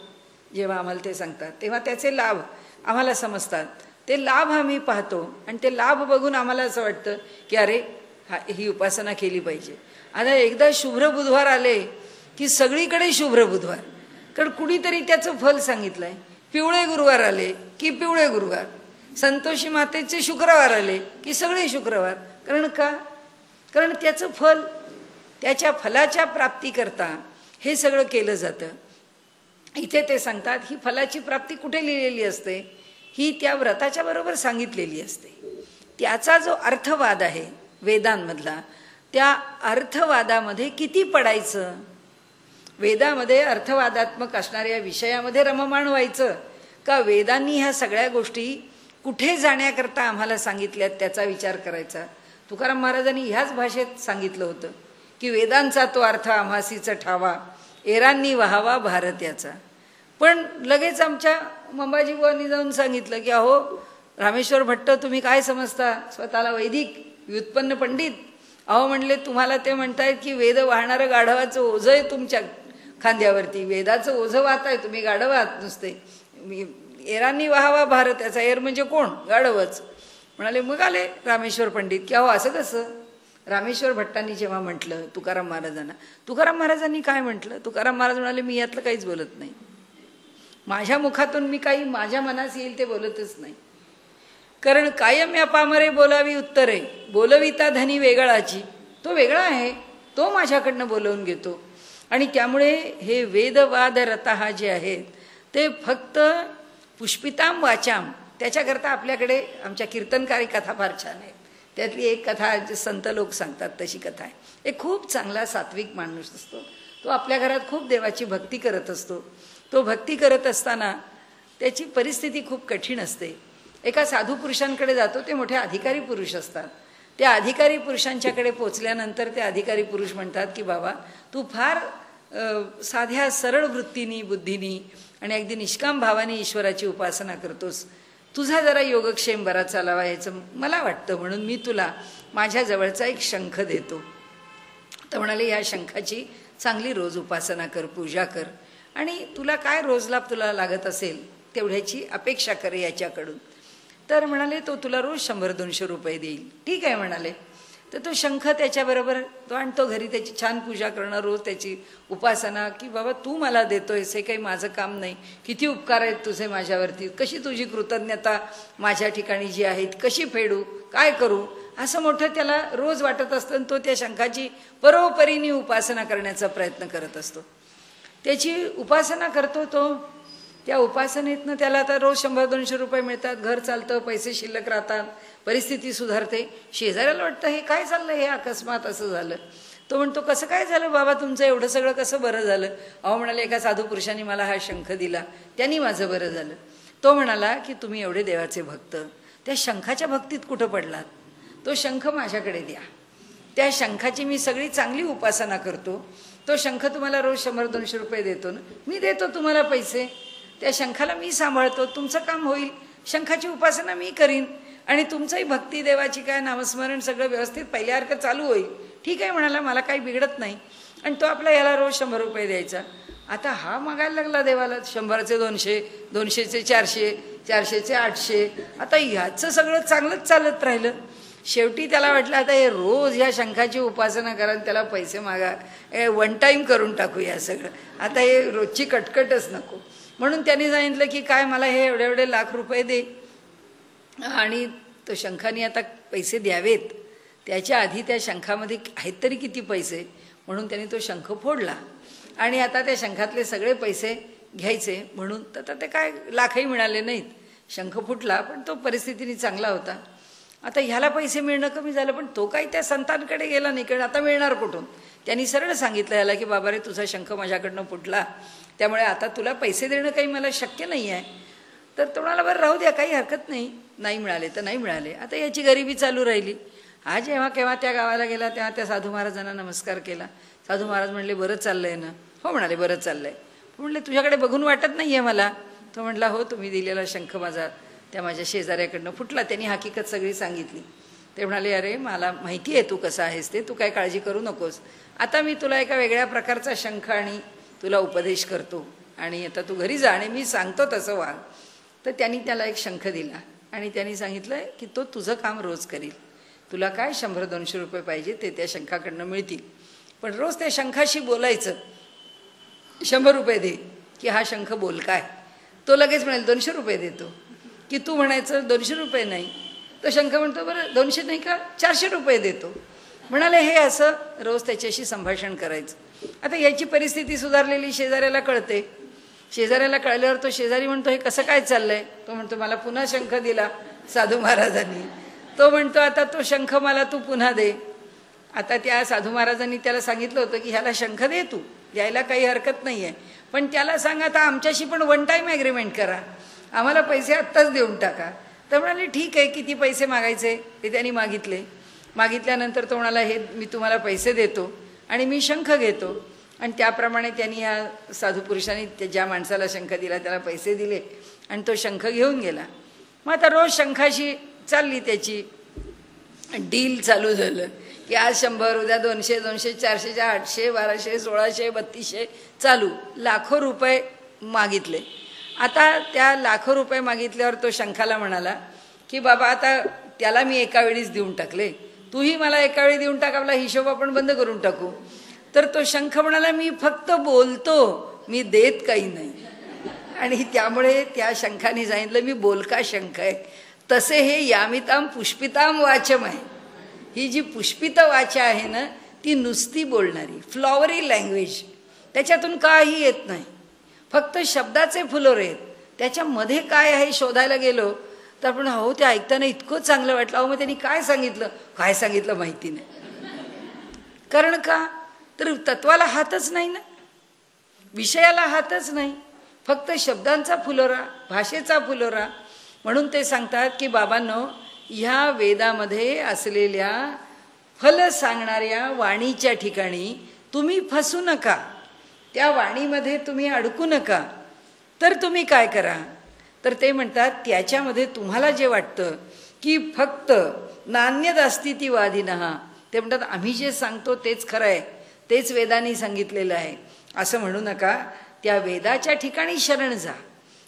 जेव्हा आम्हाला ते सांगतात तेव्हा त्याचे लाभ आम्हाला समजतात. ते लाभ आम्ही पाहतो आणि ते लाभ बघून आम्हाला असं वाटतं की अरे ही उपासना केली पाहिजे. आता एकदा शुभ्र बुधवार आले की सगळीकडे शुभ्र बुधवार, कारण कुणीतरी त्याचं फल सांगितलं आहे. पिवळे गुरुवार आले की पिवळे गुरुवार, संतोषी मातेचे शुक्रवार आले की सगळे शुक्रवार. कारण का? कारण त्याचं फल, त्याच्या फलाच्या प्राप्तीकरता हे सगळं केलं जातं. इथे ते सांगतात ही फलाची प्राप्ती कुठे लिहिलेली असते? ही त्या व्रताच्या बरोबर सांगितलेली असते. त्याचा जो अर्थवाद आहे वेदांमधला, त्या अर्थवादामध्ये किती पडायचं, वेदामध्ये अर्थवादात्मक असणाऱ्या विषयामध्ये रममाण व्हायचं का वेदांनी ह्या सगळ्या गोष्टी कुठे जाण्याकरता आम्हाला सांगितल्यात त्याचा विचार करायचा. तुकाराम महाराजांनी ह्याच भाषेत सांगितलं होतं की वेदांचा तो अर्थ आम्हासीच ठावा, एरांनी व्हावा भारत याचा. पण लगेच आमच्या मंबाजी बुवांनी जाऊन सांगितलं की अहो रामेश्वर भट्ट तुम्ही काय समजता स्वतःला वैदिक व्युत्पन्न पंडित? अहो म्हणले तुम्हाला ते म्हणतायत की वेद वाहणारं गाढवाचं ओझं आहे तुमच्या खांद्यावरती, वेदाचं ओझं वाहत आहे तुम्ही, गाढव आहात नुसते. एरांनी व्हावा भारत याचा, एर म्हणजे कोण? गाढवच. म्हणाले. मग आले रामेश्वर पंडित की अहो असं कसं? रामेश्वर भट्टांनी जेव्हा म्हटलं तुकाराम महाराजांना, तुकाराम महाराजांनी काय म्हटलं? तुकाराम महाराज म्हणाले मी यातलं काहीच बोलत नाही, माझ्या मुखातून मी काही माझ्या मनास येईल ते बोलतच नाही. कारण कायम या पामरे बोलावी उत्तरे, बोलविता धनी वेगळाची, तो वेगळा आहे, तो माझ्याकडनं बोलवून घेतो. आणि त्यामुळे हे वेदवाद रता जे आहेत ते फक्त पुष्पिताम वाचाम, त्याच्याकरता आपल्याकडे आमच्या कीर्तनकारी कथा फार छान आहेत. त्यातली एक कथा संत लोक सांगतात तशी कथा आहे. एक खूप चांगला सात्विक माणूस असतो, तो आपल्या घरात खूप देवाची भक्ती करत असतो. तो भक्ती करत असताना त्याची परिस्थिती खूप कठीण असते. एका साधू पुरुषांकडे जातो, ते मोठे अधिकारी पुरुष असतात. त्या अधिकारी पुरुषांच्याकडे पोचल्यानंतर ते अधिकारी पुरुष म्हणतात की बाबा तू फार साध्या सरळ वृत्तीनी बुद्धीनी आणि अगदी निष्काम भावाने ईश्वराची उपासना करतोस, तुझा जरा योगक्षेम बरा चालावा याचं मला वाटतं, म्हणून मी तुला माझ्या जवळचा एक शंख देतो. तर म्हणाले या शंखाची चांगली रोज उपासना कर, पूजा कर, आणि तुला काय रोज लाभ तुला लागत असेल तेवढ्याची अपेक्षा कर याच्याकडून. तर म्हणाले तो तुला रोज 100-200 रुपये देईल. ठीक आहे म्हणाले. तर तो शंख त्याच्याबरोबर तो आणतो घरी, त्याची छान पूजा करणं, रोज त्याची उपासना की बाबा तू मला देतोयस हे काही माझं काम नाही, किती उपकार आहेत तुझे माझ्यावरती, कशी तुझी कृतज्ञता माझ्या ठिकाणी जी आहे कशी फेडू, काय करू, असं मोठं त्याला रोज वाटत असतं. तो त्या शंखाची परोपरीने उपासना करण्याचा प्रयत्न करत असतो. त्याची उपासना करतो तो. त्या उपासनेतनं त्याला आता रोज 100-200 रुपये मिळतात, घर चालतं, पैसे शिल्लक राहतात, परिस्थिती सुधारते. शेजाऱ्याला वाटतं हे काय चाललं, हे अकस्मात असं झालं. तो म्हणतो कसं काय झालं बाबा तुमचं एवढं सगळं कसं बरं झालं? अहो म्हणाले एका साधू पुरुषांनी मला हा शंख दिला, त्यांनी माझं बरं झालं. तो म्हणाला की तुम्ही एवढे देवाचे भक्त, त्या शंखाच्या भक्तीत कुठं पडलात? तो शंख माझ्याकडे द्या, त्या शंखाची मी सगळी चांगली उपासना करतो. तो शंख तुम्हाला रोज 100-200 रुपये देतो ना, मी देतो तुम्हाला पैसे, त्या शंखाला मी सांभाळतो, तुमचं काम होईल, शंखाची उपासना मी करीन आणि तुमचंही भक्ती देवाची काय नामस्मरण सगळं व्यवस्थित पहिल्यासारखं चालू होईल. ठीक आहे म्हणाला, मला काही बिघडत नाही. आणि तो आपला याला रोज 100 रुपये द्यायचा. आता हा मागायला लागला देवाला 100चे 200, 200चे 400, 400चे 800. आता ह्याचं सगळं चांगलंच चालत राहिलं. शेवटी त्याला वाटलं आता हे रोज ह्या शंखाची उपासना करा, त्याला पैसे मागा, वन टाईम करून टाकूया सगळं, आता हे रोजची कटकटच नको. म्हणून त्यांनी सांगितलं की काय मला हे एवढे एवढे लाख रुपये दे, आणि तो शंखाने आता पैसे द्यावेत, त्याच्या आधी त्या शंखामध्ये आहेत तरी किती पैसे, म्हणून त्यांनी तो शंख फोडला आणि आता त्या शंखातले सगळे पैसे घ्यायचे म्हणून. तर ते काय लाखही मिळाले नाहीत, शंख फुटला, पण तो परिस्थितीने चांगला होता. आता ह्याला पैसे मिळणं कमी झालं, पण तो काही त्या संतांकडे गेला नाही, कारण आता मिळणार कुठून. त्यांनी सरळ सांगितलं ह्याला की बाबा रे, तुझा शंख माझ्याकडनं फुटला, त्यामुळे आता तुला पैसे देणं काही मला शक्य नाही आहे. तर तो म्हणाला बरं राहू द्या, काही हरकत नाही, नाही मिळाले तर नाही मिळाले. आता याची गरिबी चालू राहिली. हा जेव्हा केव्हा त्या गावाला गेला तेव्हा त्या साधू महाराजांना नमस्कार केला. साधू महाराज म्हणले बरं चाललंय ना? हो म्हणाले बरं चाललंय. म्हणले तुझ्याकडे बघून वाटत नाही आहे मला. तो म्हटला हो, तुम्ही दिलेला शंख माझा त्या माझ्या शेजाऱ्याकडनं फुटला. त्यांनी हकीकत सगळी सांगितली. ते म्हणाले अरे मला माहिती आहे तू कसा आहेस ते, तू काय काळजी करू नकोस. आता मी तुला एका वेगळ्या प्रकारचा शंख आणि तुला उपदेश करतो, आणि आता तू घरी जा आणि मी सांगतो तसं वाग. तर त्यांनी त्याला एक शंख दिला आणि त्यांनी सांगितलं की तो तुझं काम रोज करील. तुला काय 100-200 रुपये पाहिजे ते त्या शंखाकडनं मिळतील, पण रोज त्या शंखाशी बोलायचं. 100 रुपये दे की हा शंख बोल काय. तो लगेच म्हणेल 200 रुपये देतो. की तू म्हणायचं 200 रुपये नाही. तो शंख म्हणतो बरं 200 नाही का, 400 रुपये देतो. म्हणाले हे असं रोज त्याच्याशी संभाषण करायचं. आता याची परिस्थिती सुधारलेली शेजाऱ्याला कळते. शेजाऱ्याला कळल्यावर तो शेजारी म्हणतो हे कसं काय चाललंय. तो म्हणतो मला पुन्हा शंख दिला साधू महाराजांनी. तो म्हणतो आता तो शंख मला तू पुन्हा दे. आता त्या साधू महाराजांनी त्याला सांगितलं होतं की ह्याला शंख दे, तू द्यायला काही हरकत नाही आहे, पण त्याला सांग आता आमच्याशी पण 1 टाईम ॲग्रीमेंट करा, आम्हाला पैसे आत्ताच देऊन टाका. तर म्हणाले ठीक आहे, किती पैसे मागायचे ते त्यांनी मागितले. मागितल्यानंतर तो म्हणाला हे मी तुम्हाला पैसे देतो आणि मी शंख घेतो. आणि त्याप्रमाणे त्यांनी या साधू पुरुषांनी ज्या माणसाला शंख दिला त्याला पैसे दिले आणि तो शंख घेऊन गेला. मग आता रोज शंखाशी चालली त्याची डील चालू झालं की आज 100, उद्या 200, 200, 400, 800, 1200, 1600, 3200 चालू. लाखो रुपये मागितले. आता त्या लाखो रुपये मागितल्यावर तो शंखाला म्हणाला की बाबा आता त्याला मी एका वेळीच देऊन टाकले, तूही मला एका वेळी देऊन टाक, आपला हिशोब आपण बंद करून टाकू. तर तो शंख म्हणाला मी फक्त बोलतो, मी देत काही नाही. आणि त्यामुळे त्या शंखाने सांगितलं मी बोलका शंख आहे. तसे हे यामिताम पुष्पिताम वाचम आहे. ही जी पुष्पित वाचा आहे ना ती नुसती बोलणारी फ्लॉवरी लँग्वेज, त्याच्यातून काही येत नाही, फक्त शब्दाचे फुलोरे आहेत. त्याच्यामध्ये काय आहे शोधायला गेलो तर आपण हो ते ऐकताना इतकं चांगलं वाटलं. अहो मग त्यांनी काय सांगितलं माहिती नाही. कारण का तर तत्वाला हातच नाही ना, विषयाला हातच नाही, फक्त शब्दांचा फुलोरा, भाषेचा फुलोरा. म्हणून ते सांगतात की बाबांनो ह्या वेदामध्ये असलेल्या फल सांगणाऱ्या वाणीच्या ठिकाणी तुम्ही फसू नका, त्या वाणीमध्ये तुम्ही अडकू नका. तर तुम्ही काय करा, तर ते म्हणतात त्याच्यामध्ये तुम्हाला जे वाटतं की फक्त नान्यदस्तितिवादिनः, ते म्हणतात आम्ही जे सांगतो तेच खरं आहे, तेच वेदांनी सांगितलेलं आहे असं म्हणू नका. त्या वेदाच्या ठिकाणी शरण जा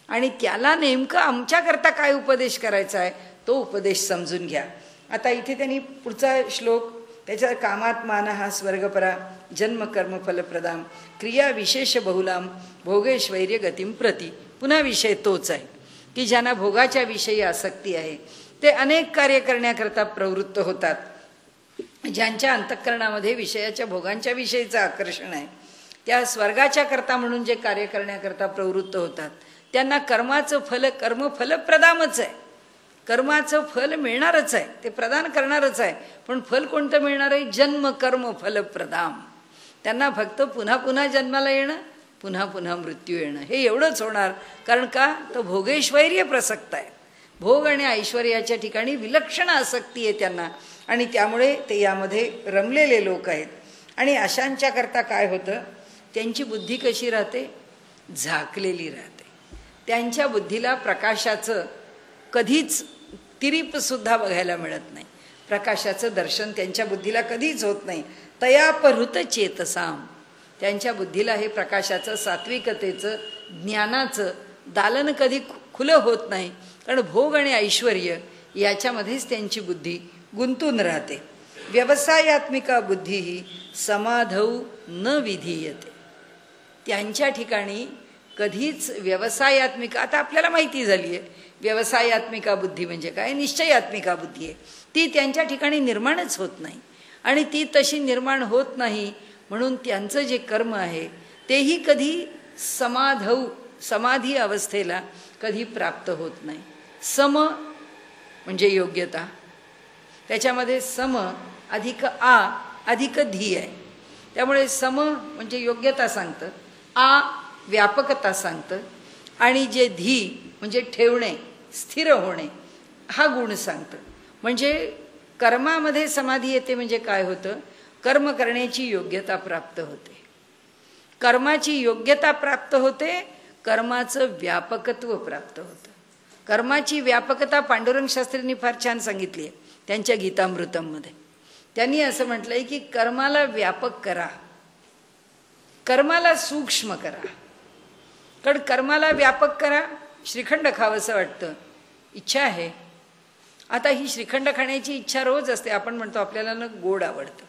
आणि त्याला नेमकं आमच्याकरता काय उपदेश करायचा आहे तो उपदेश समजून घ्या. आता इथे त्यांनी पुढचा श्लोक त्याच्या कामात मानहा स्वर्गपरा जन्म कर्म फलप्रदाम क्रिया विशेष बहुलाम भोगेश्वैर्य गतिम प्रती. पुन्हा विषय तोच आहे की ज्यांना भोगाच्या विषयी आसक्ती आहे ते अनेक कार्य करण्याकरता प्रवृत्त होतात. ज्यांच्या अंतःकरणामध्ये विषयाच्या भोगांच्या विषयीचं आकर्षण आहे त्या स्वर्गाच्या करता म्हणून जे कार्य करण्याकरता प्रवृत्त होतात त्यांना कर्माचं फल कर्मफलप्रदामच आहे. कर्माचं फल मिळणारच आहे, ते प्रदान करणारच आहे, पण फल कोणतं मिळणार आहे, जन्म कर्म फलप्रदाम. त्यांना फक्त पुन्हा पुन्हा जन्माला येणं, पुन्हा पुन्हा मृत्यू येणं हे एवढंच होणार. कारण का तर भोगेश्वैर्य प्रसक्त आहे, भोग आणि ऐश्वर्याच्या ठिकाणी विलक्षण आसक्ती आहे त्यांना आणि त्यामुळे ते यामध्ये रमलेले लोक आहेत. आणि अशांच्याकरता काय होतं, त्यांची बुद्धी कशी राहते, झाकलेली राहते. त्यांच्या बुद्धीला प्रकाशाचं कधीच तिरीपसुद्धा बघायला मिळत नाही, प्रकाशाचं दर्शन त्यांच्या बुद्धीला कधीच होत नाही. तयापहृत चेतसाम, त्यांच्या बुद्धीला हे प्रकाशाचं सात्विकतेचं ज्ञानाचं दालन कधी खुलं होत नाही, कारण भोग आणि ऐश्वर्य याच्यामध्येच त्यांची बुद्धी गुंतून राहते. व्यवसायात्मिका बुद्धी ही समाधौ न विधीयते. त्यांच्या ठिकाणी कधीच व्यवसायात्मिका, आता आपल्याला माहिती झाली आहे व्यवसायात्मिका बुद्धी म्हणजे काय, निश्चयात्मिका बुद्धी आहे, ती त्यांच्या ठिकाणी निर्माणच होत नाही. आणि ती तशी निर्माण होत नाही म्हणून त्यांचं जे कर्म आहे तेही कधी समाधी अवस्थेला कधी प्राप्त होत नाही. सम म्हणजे योग्यता, त्याच्यामध्ये सम अधिक आ अधिक धी आहे. त्यामुळे सम म्हणजे योग्यता सांगतं, आ व्यापकता सांगतं, आणि जे धी म्हणजे ठेवणे, स्थिर होणे, हा गुण सांगतं. म्हणजे कर्मामध्ये समाधी येते म्हणजे काय होतं? कर्म करण्याची योग्यता प्राप्त होते. कर्माची योग्यता प्राप्त होते, कर्माचं व्यापकत्व प्राप्त होतं. कर्माची व्यापकता पांडुरंग शास्त्रींनी फार छान सांगितली आहे त्यांच्या गीतामृतममध्ये. त्यांनी असं म्हटलंय की कर्माला व्यापक करा, कर्माला सूक्ष्म करा. कारण कर्माला व्यापक करा, श्रीखंड खावंसं वाटतं, इच्छा आहे. आता ही श्रीखंड खाण्याची इच्छा रोज असते. आपण म्हणतो आपल्याला ना गोड आवडतं,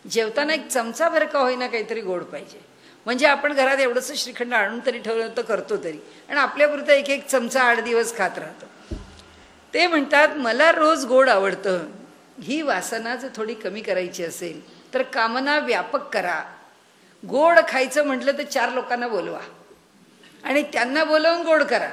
जेवताना एक चमचा भर का होईना काहीतरी गोड पाहिजे. म्हणजे आपण घरात एवढंसं श्रीखंड आणून तरी ठेवलं तर करतो तरी, आणि आपल्यापुरतं एक एक चमचा 8 दिवस खात राहतो. ते म्हणतात मला रोज गोड आवडतं. ही वासना जर थोडी कमी करायची असेल तर कामना व्यापक करा. गोड खायचं म्हटलं तर 4 लोकांना बोलवा आणि त्यांना बोलवून गोड करा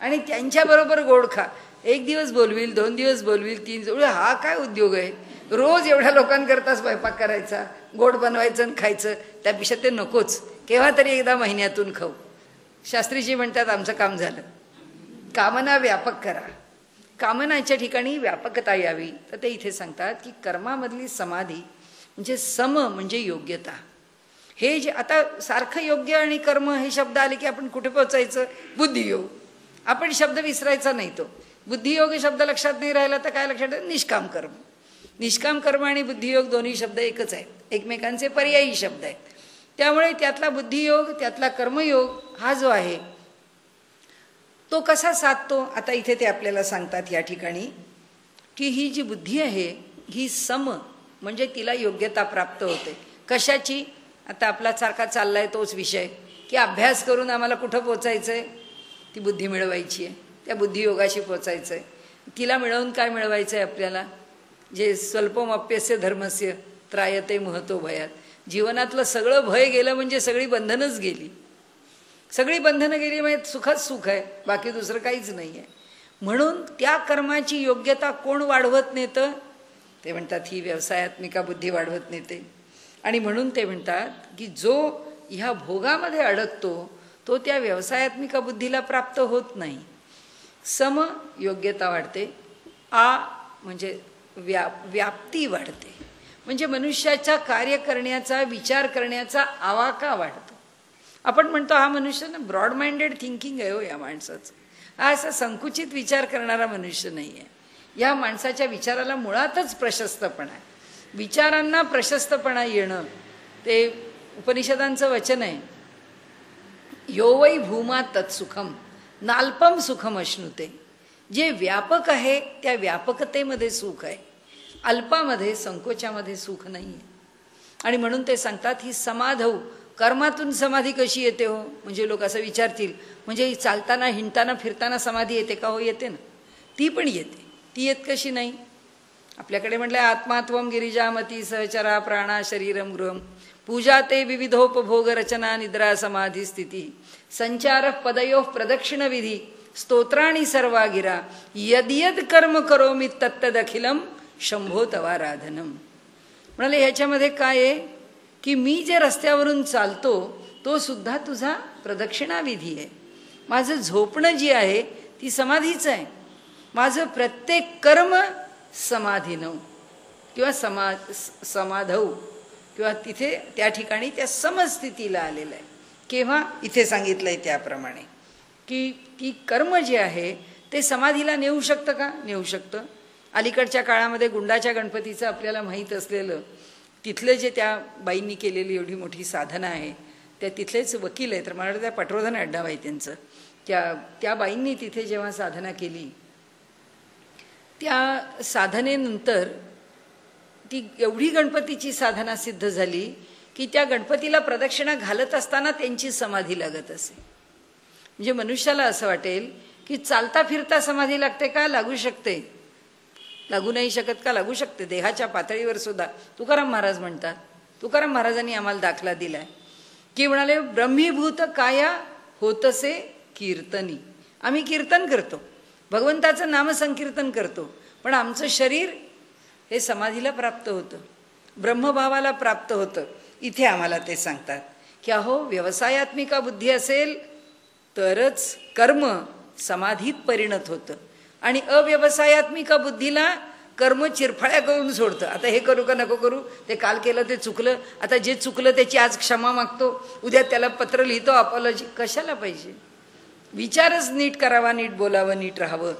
आणि त्यांच्याबरोबर गोड खा. 1 दिवस बोलवील, 2 दिवस बोलवील, 3 दिवस, हा काय उद्योग आहे? रोज एवढ्या लोकांकरता स्वयंपाक करायचा, गोड बनवायचं आणि खायचं. त्यापेक्षा ते नकोच, केव्हा तरी एकदा महिन्यातून खाऊ. शास्त्रीजी म्हणतात आमचं काम झालं. कामना व्यापक करा, कामनाच्या ठिकाणी व्यापकता यावी. तर ते इथे सांगतात की कर्मामधली समाधी म्हणजे सम म्हणजे योग्यता. हे जे आता सारखं योग्य आणि कर्म हे शब्द आले की आपण कुठे पोचायचं? बुद्धियोग. आपण शब्द विसरायचा नाही. तो बुद्धियोग शब्द लक्षात नाही राहिला तर काय लक्षात? निष्काम कर्म. निष्काम कर्म आणि बुद्धियोग दोन्ही शब्द एकच आहेत, एकमेकांचे पर्यायी शब्द आहेत. त्यामुळे त्यातला बुद्धियोग, त्यातला कर्मयोग हा जो आहे तो कसा साधतो? आता इथे ते आपल्याला सांगतात या ठिकाणी की ही जी बुद्धी आहे ही सम म्हणजे तिला योग्यता प्राप्त होते. कशाची? आता आपला सारखा चाललाय तोच विषय की अभ्यास करून आम्हाला कुठं पोचायचं आहे? ती बुद्धी मिळवायची आहे, त्या बुद्धियोगाशी पोचायचं आहे. तिला मिळवून काय मिळवायचं आहे आपल्याला? जे स्वल्पमप्यस्य धर्मस्य त्रायते महतो भयात. जीवनातलं सगळं भय गेलं म्हणजे सगळी बंधनच गेली. सगळी बंधनं गेली म्हणजे सुखच सुख आहे, बाकी दुसरं काहीच नाही आहे. म्हणून त्या कर्माची योग्यता कोण वाढवत नेतं? ते म्हणतात ही व्यवसायात्मिका बुद्धी वाढवत नेते. आणि म्हणून ते म्हणतात की जो ह्या भोगामध्ये अडकतो तो त्या व्यवसायात्मिका बुद्धीला प्राप्त होत नाही. सम योग्यता वाढते, आ म्हणजे व्याप्ती वाढते, म्हणजे मनुष्याचा कार्य करण्याचा, विचार करण्याचा आवाका वाढतो. आपण म्हणतो हा मनुष्य ना ब्रॉड माइंडेड थिंकिंग आहे हो या माणसाचं, हा असा संकुचित विचार करणारा मनुष्य नाही आहे. या माणसाच्या विचाराला मुळातच प्रशस्तपणा आहे. विचारांना प्रशस्तपणा येणं ते उपनिषदांचं वचन आहे. यो वै भूमा तत्सुखम नाल्पम सुखम अश्नुते. जे व्यापक आहे त्या व्यापकतेमध्ये सुख आहे, अल्पामध्ये संकोचामध्ये सुख नाही आहे. आणि म्हणून ते सांगतात ही समाधौ. कर्मातून समाधी कशी येते हो? म्हणजे लोक असं विचारतील म्हणजे चालताना हिंडताना फिरताना समाधी येते का? हो येते ना, ती पण येते. ती येत कशी नाही? आपल्याकडे म्हटलं आत्मात्वम गिरिजामती सहचरा प्राणा शरीरम गृहम पूजा ते विविधोपभोग रचना निद्रा समाधी स्थिती संचार पदयो प्रदक्षिण विधी स्तोत्राणी सर्वा गिरा यद कर्म करोमि तत्तदखिलम शंभो तवाराधनम. म्हणाले ह्याच्यामध्ये काय आहे की मी जे रस्त्यावरून चालतो तो सुद्धा तुझा प्रदक्षिणा विधी आहे. माझं झोपणं जी आहे ती समाधीच आहे. माझं प्रत्येक कर्म समाधीनं किंवा समाधौ किंवा तिथे त्या ठिकाणी त्या समस्थितीला आलेलं आहे. केव्हा? इथे सांगितलं आहे त्याप्रमाणे की ती कर्म जे आहे ते समाधीला नेऊ शकतं का? नेऊ शकतं. अलीकडच्या काळामध्ये गुंडाच्या गणपतीचं आपल्याला माहीत असलेलं तिथले जे त्या बाईंनी केलेली एवढी मोठी साधना आहे, त्या तिथलेच वकील आहेत, तर मला वाटतं त्या पटवर्धन आडनाव आहे त्यांचं. त्या बाईंनी तिथे जेव्हा साधना केली त्या साधनेनंतर ती एवढी गणपतीची साधना सिद्ध झाली की त्या गणपतीला प्रदक्षिणा घालत असताना त्यांची समाधी लागत असे. म्हणजे मनुष्याला असं वाटेल की चालता फिरता समाधी लागते का? लागू शकते. लागू नाही शकत का? लागू शकते. देहाच्या पातळीवर सुद्धा तुकाराम महाराज म्हणतात, तुकाराम महाराजांनी आम्हाला दाखला दिलाय की म्हणाले ब्रह्मीभूत काया होतसे कीर्तनी. आम्ही कीर्तन करतो, भगवंताचं नामसंकीर्तन करतो, पण आमचं शरीर हे समाधीला प्राप्त होतं, ब्रह्मभावाला प्राप्त होतं. इथे आम्हाला ते सांगतात की अहो व्यवसायात्मिका बुद्धी असेल तरच कर्म समाधीत परिणत होतं, आणि अव्यवसायात्मिका बुद्धीला कर्म चिरफाळ्या करून सोडतं. आता हे करू का नको करू, ते काल केलं ते चुकलं, आता जे चुकलं त्याची आज क्षमा मागतो, उद्या त्याला पत्र लिहितो अपॉलॉजी. कशाला पाहिजे? विचारच नीट करावा, नीट बोलावं, नीट राहावं.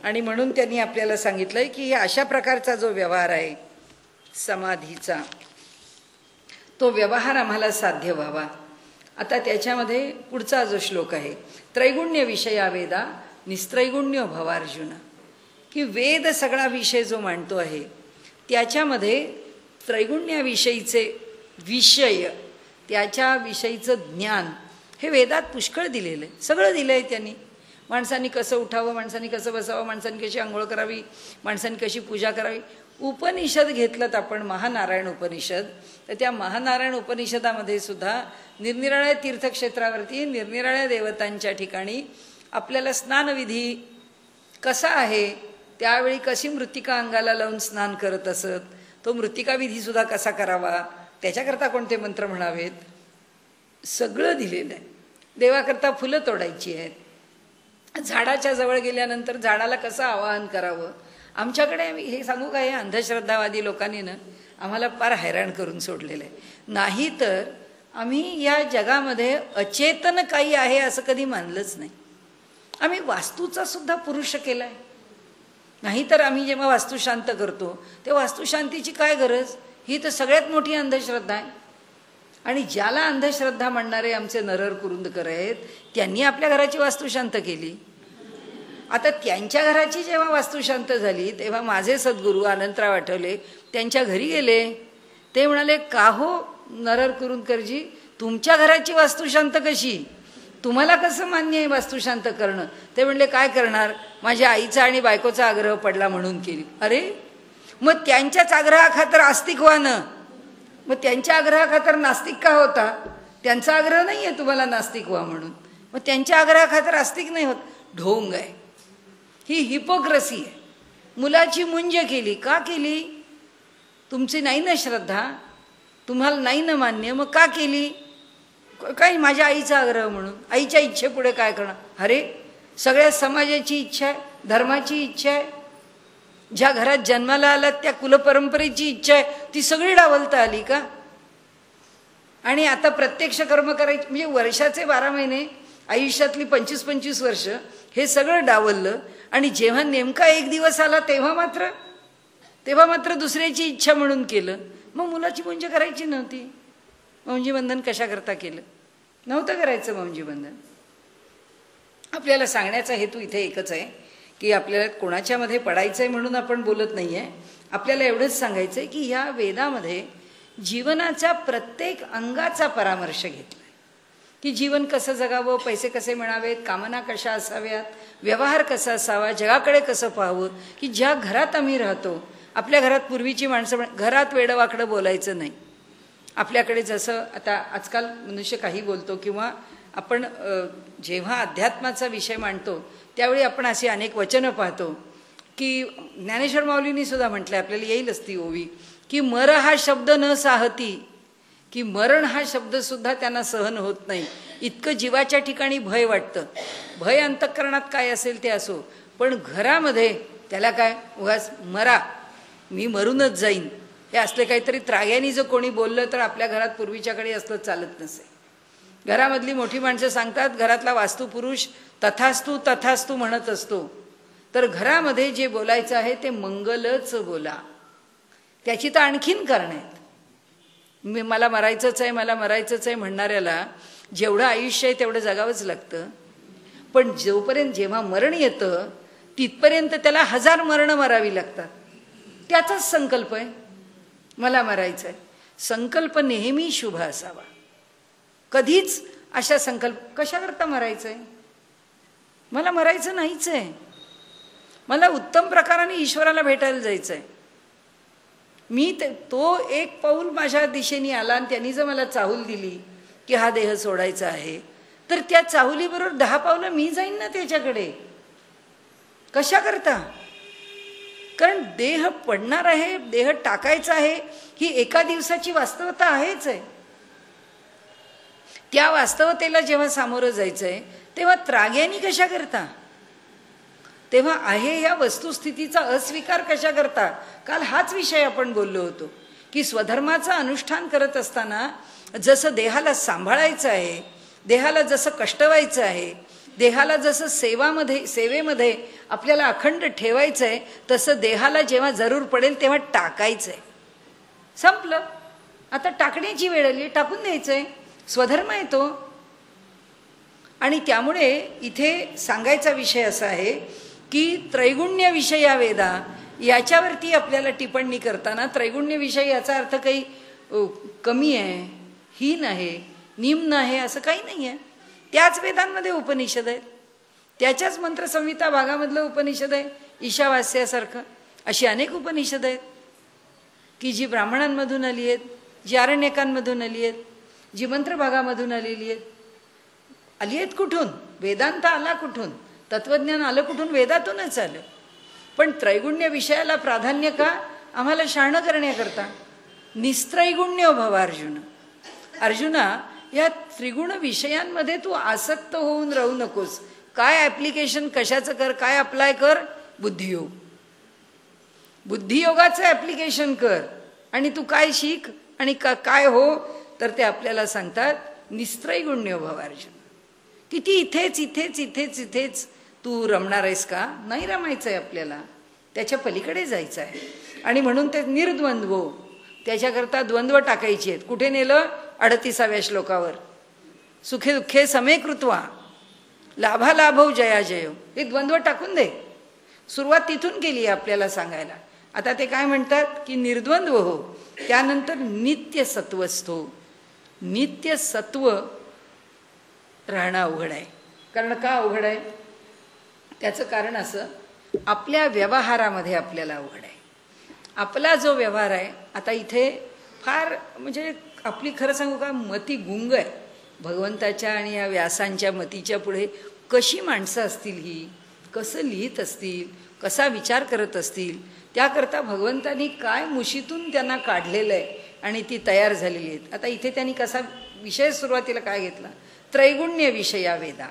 आणि म्हणून त्यांनी आपल्याला सांगितलंय की अशा प्रकारचा जो व्यवहार आहे समाधीचा, तो व्यवहार आम्हाला साध्य व्हावा. आता त्याच्यामध्ये पुढचा जो श्लोक आहे, त्रैगुण्य विषया वेदा निस्त्रैगुण्य भवार्जुन, की वेद सगळा विषय जो मांडतो आहे त्याच्यामध्ये त्रैगुण्याविषयीचे विषय, त्याच्याविषयीचं ज्ञान हे वेदात पुष्कळ दिलेलं आहे. सगळं दिलं आहे त्यांनी. माणसांनी कसं उठावं, माणसांनी कसं बसावं, माणसांनी कशी आंघोळ करावी, माणसांनी कशी पूजा करावी. उपनिषद घेतलं आपण, महानारायण उपनिषद, तर त्या महानारायण उपनिषदामध्ये सुद्धा निरनिराळ्या तीर्थक्षेत्रावरती निरनिराळ्या देवतांच्या ठिकाणी आपल्याला स्नानविधी कसा आहे, त्यावेळी कशी मृत्तिका अंगाला लावून स्नान करत असत, तो मृत्तिका विधीसुद्धा कसा करावा, त्याच्याकरता कोणते मंत्र म्हणावेत, सगळं दिलेलं आहे. देवाकरता फुलं तोडायची आहेत, झाडाच्या जवळ गेल्यानंतर झाडाला कसं आवाहन करावं. आमच्याकडे हे सांगू का, हे अंधश्रद्धावादी लोकांनी ना आम्हाला फार हैराण करून सोडलेलं आहे. नाही तर आम्ही या जगामध्ये अचेतन काही आहे असं कधी मानलंच नाही. आम्ही वास्तूचा सुद्धा पुरुष केला आहे. नाहीतर आम्ही जेव्हा वास्तुशांत करतो ते वास्तुशांतीची काय गरज, ही तर सगळ्यात मोठी अंधश्रद्धा आहे. आणि ज्याला अंधश्रद्धा म्हणणारे आमचे नरहर कुरुंदकर आहेत, त्यांनी आपल्या घराची वास्तुशांत केली. आता त्यांच्या घराची जेव्हा वास्तुशांत झाली तेव्हा माझे सद्गुरू अनंतराव आठवले त्यांच्या घरी गेले. ते म्हणाले, का हो नरहर कुरुंदकरजी, तुमच्या घराची वास्तुशांत कशी, तुम्हाला कसं मान्य आहे वास्तुशांत करणं? ते म्हणले, काय करणार, माझ्या आईचा आणि बायकोचा आग्रह पडला म्हणून केली. अरे मग त्यांच्याच आग्रहाखातर आस्तिक व्हा ना. मग त्यांच्या आग्रहाखातर नास्तिक का होता? त्यांचा आग्रह नाही आहे तुम्हाला नास्तिक व्हा म्हणून, मग त्यांच्या आग्रहाखातर आस्तिक नाही होत. ढोंग आहे ही, हिपोक्रसी आहे. मुलाची मुंज केली, का केली? तुमची नाही ना श्रद्धा, तुम्हाला नाही ना मान्य, मग का केली? काही माझ्या आईचा आग्रह म्हणून. आईच्या इच्छेपुढे काय करणार? अरे सगळ्या समाजाची इच्छा आहे, धर्माची इच्छा आहे, ज्या घरात जन्माला आलात त्या कुलपरंपरेची इच्छा आहे, ती सगळी डावलता आली का? आणि आता प्रत्यक्ष कर्म करायची म्हणजे वर्षाचे 12 महिने, आयुष्यातली 25-25 वर्ष हे सगळं डावललं. आणि जेव्हा नेमका एक दिवस आला तेव्हा मात्र दुसऱ्याची इच्छा म्हणून केलं. मग मुलाची मुंज करायची नव्हती. मौंजी बंधन कशाकरता केलं? नव्हतं करायचं मौंजी बंधन. आपल्याला सांगण्याचा हेतू इथे एकच आहे की आपल्याला कोणाच्यामध्ये पडायचं आहे म्हणून आपण बोलत नाही आहे. आपल्याला एवढंच सांगायचं आहे की ह्या वेदामध्ये जीवनाच्या प्रत्येक अंगाचा परामर्श घेतला आहे, की जीवन कसं जगावं, पैसे कसे मिळावेत, कामना कशा असाव्यात, व्यवहार कसा असावा, जगाकडे कसं पाहावं. की ज्या घरात आम्ही राहतो, आपल्या घरात पूर्वीची माणसं घरात वेडंवाकडं बोलायचं नाही. आपल्याकडे जसं आता आजकाल मनुष्य काही बोलतो, किंवा आपण जेव्हा अध्यात्माचा विषय मांडतो त्यावेळी आपण अशी अनेक वचनं पाहतो की ज्ञानेश्वर माऊलींनी सुद्धा म्हटलं, आपल्याला येईलच ती ओवी, की मर हा शब्द न साहती, की मरण हा शब्दसुद्धा त्यांना सहन होत नाही. इतकं जीवाच्या ठिकाणी भय वाटतं. भय अंतःकरणात काय असेल ते असो, पण घरामध्ये त्याला काय, उगाच मरा, मी मरूनच जाईन, हे असले काहीतरी त्राग्यानी जर कोणी बोललं तर आपल्या घरात पूर्वीच्याकडे असलं चालत नसे. घरामधली मोठी माणसं सांगतात, घरातला वास्तुपुरुष तथास्तू तथास्तू म्हणत असतो. तर घरामध्ये जे बोलायचं आहे ते मंगलच बोला. त्याची तर आणखीन कारण आहेत. मला मरायचंच आहे म्हणणाऱ्याला जेवढं आयुष्य आहे तेवढं जगावंच लागतं. पण जोपर्यंत जेव्हा मरण येतं तिथपर्यंत त्याला 1000 मरणं मरावी लागतात. त्याचाच संकल्प आहे, मला मरायचं आहे. संकल्प नेहमी शुभ असावा. कधीच अशा संकल्प, कशाकरता मरायचं आहे, मला मरायचं नाहीच आहे, मला उत्तम प्रकाराने ईश्वराला भेटायला जायचं आहे. मी तो एक पाऊल माझ्या दिशेने आला आणि त्यांनी जर मला चाहूल दिली की हा देह सोडायचा आहे, तर त्या चाहुलीबरोबर 10 पावलं मी जाईन ना त्याच्याकडे. कशा करता? कारण देह पडणार आहे, देह टाकायचा आहे, ही एका दिवसाची वास्तवता आहेच आहे. त्या वास्तवतेला जेव्हा सामोरं जायचंय तेव्हा त्राग्यानी कशा करता, तेव्हा आहे या वस्तुस्थितीचा अस्वीकार कशा करता. काल हाच विषय आपण बोललो होतो की स्वधर्माचं अनुष्ठान करत असताना जसं देहाला सांभाळायचं आहे, देहाला जसं कष्ट व्हायचं आहे, देहाला जसं सेवेमध्ये आपल्याला अखंड ठेवायचं आहे, तसं देहाला जेव्हा जरूर पडेल तेव्हा टाकायचं आहे. संपलं. आता टाकण्याची वेळ आली, टाकून द्यायचंय. स्वधर्म आहे तो. आणि त्यामुळे इथे सांगायचा विषय असा आहे की त्रैगुण्य विषया वेदा, याच्यावरती आपल्याला टिप्पणी करताना त्रैगुण्य विषय याचा अर्थ काही कमी आहे, हीन आहे, निम्न आहे असं काही नाही आहे. त्याच वेदांमध्ये उपनिषद आहेत, त्याच्याच मंत्रसंहिता भागामधलं उपनिषद आहे. ईशावास्यासारखं अशी अनेक उपनिषद आहेत की जी ब्राह्मणांमधून आली आहेत, जी आरण्यकांमधून आली आहेत, जी मंत्रभागामधून आलेली आहेत. आली आहेत कुठून? वेदांत आला कुठून? तत्वज्ञान आलं कुठून? वेदातूनच आलं. पण त्रैगुण्य विषयाला प्राधान्य का? आम्हाला शहाणं करण्याकरता. निस्त्रैगुण्य भव अर्जुन. अर्जुना, या त्रिगुण विषयांमध्ये तू आसक्त होऊन राहू नकोस. काय ॲप्लिकेशन कशाचं कर, काय अप्लाय कर? बुद्धियोग. बुद्धियोगाचं ॲप्लिकेशन कर आणि तू काय शिक आणि काय हो, तर ते आपल्याला सांगतात निस्त्रैगुण्य भव अर्जुन. किती इथेच इथेच इथेच इथेच तू रमणार आहेस का? नाही रमायचं आहे आपल्याला, त्याच्या पलीकडे जायचं आहे. आणि म्हणून ते निर्द्वंद्व, त्याच्याकरता द्वंद्व टाकायची आहेत. कुठे नेलं? 38व्या श्लोकावर. सुखे दुःखे समे कृत्वा लाभालाभो जया जयो. हे द्वंद्व टाकून दे. सुरुवात तिथून केली आहे आपल्याला सांगायला. आता ते काय म्हणतात की निर्द्वंद्व हो, त्यानंतर नित्य सत्वस्थो. नित्य सत्व राहणं अवघड आहे. कारण का अवघड आहे? त्याचं कारण असं, आपल्या व्यवहारामध्ये आपल्याला अवघड आहे. आपला जो व्यवहार आहे, आता इथे फार म्हणजे आपली खरं सांगू का, मती गुंग आहे. भगवंताच्या आणि या व्यासांच्या मतीच्या पुढे कशी माणसं असतील ही, कसं लिहित असतील, कसा विचार करत असतील, त्याकरता भगवंतांनी काय मुशीतून त्यांना काढलेलं आहे आणि ती तयार झालेली आहेत. आता इथे त्यांनी कसा विषय सुरुवातीला काय घेतला? त्रैगुण्य विषया वेदा.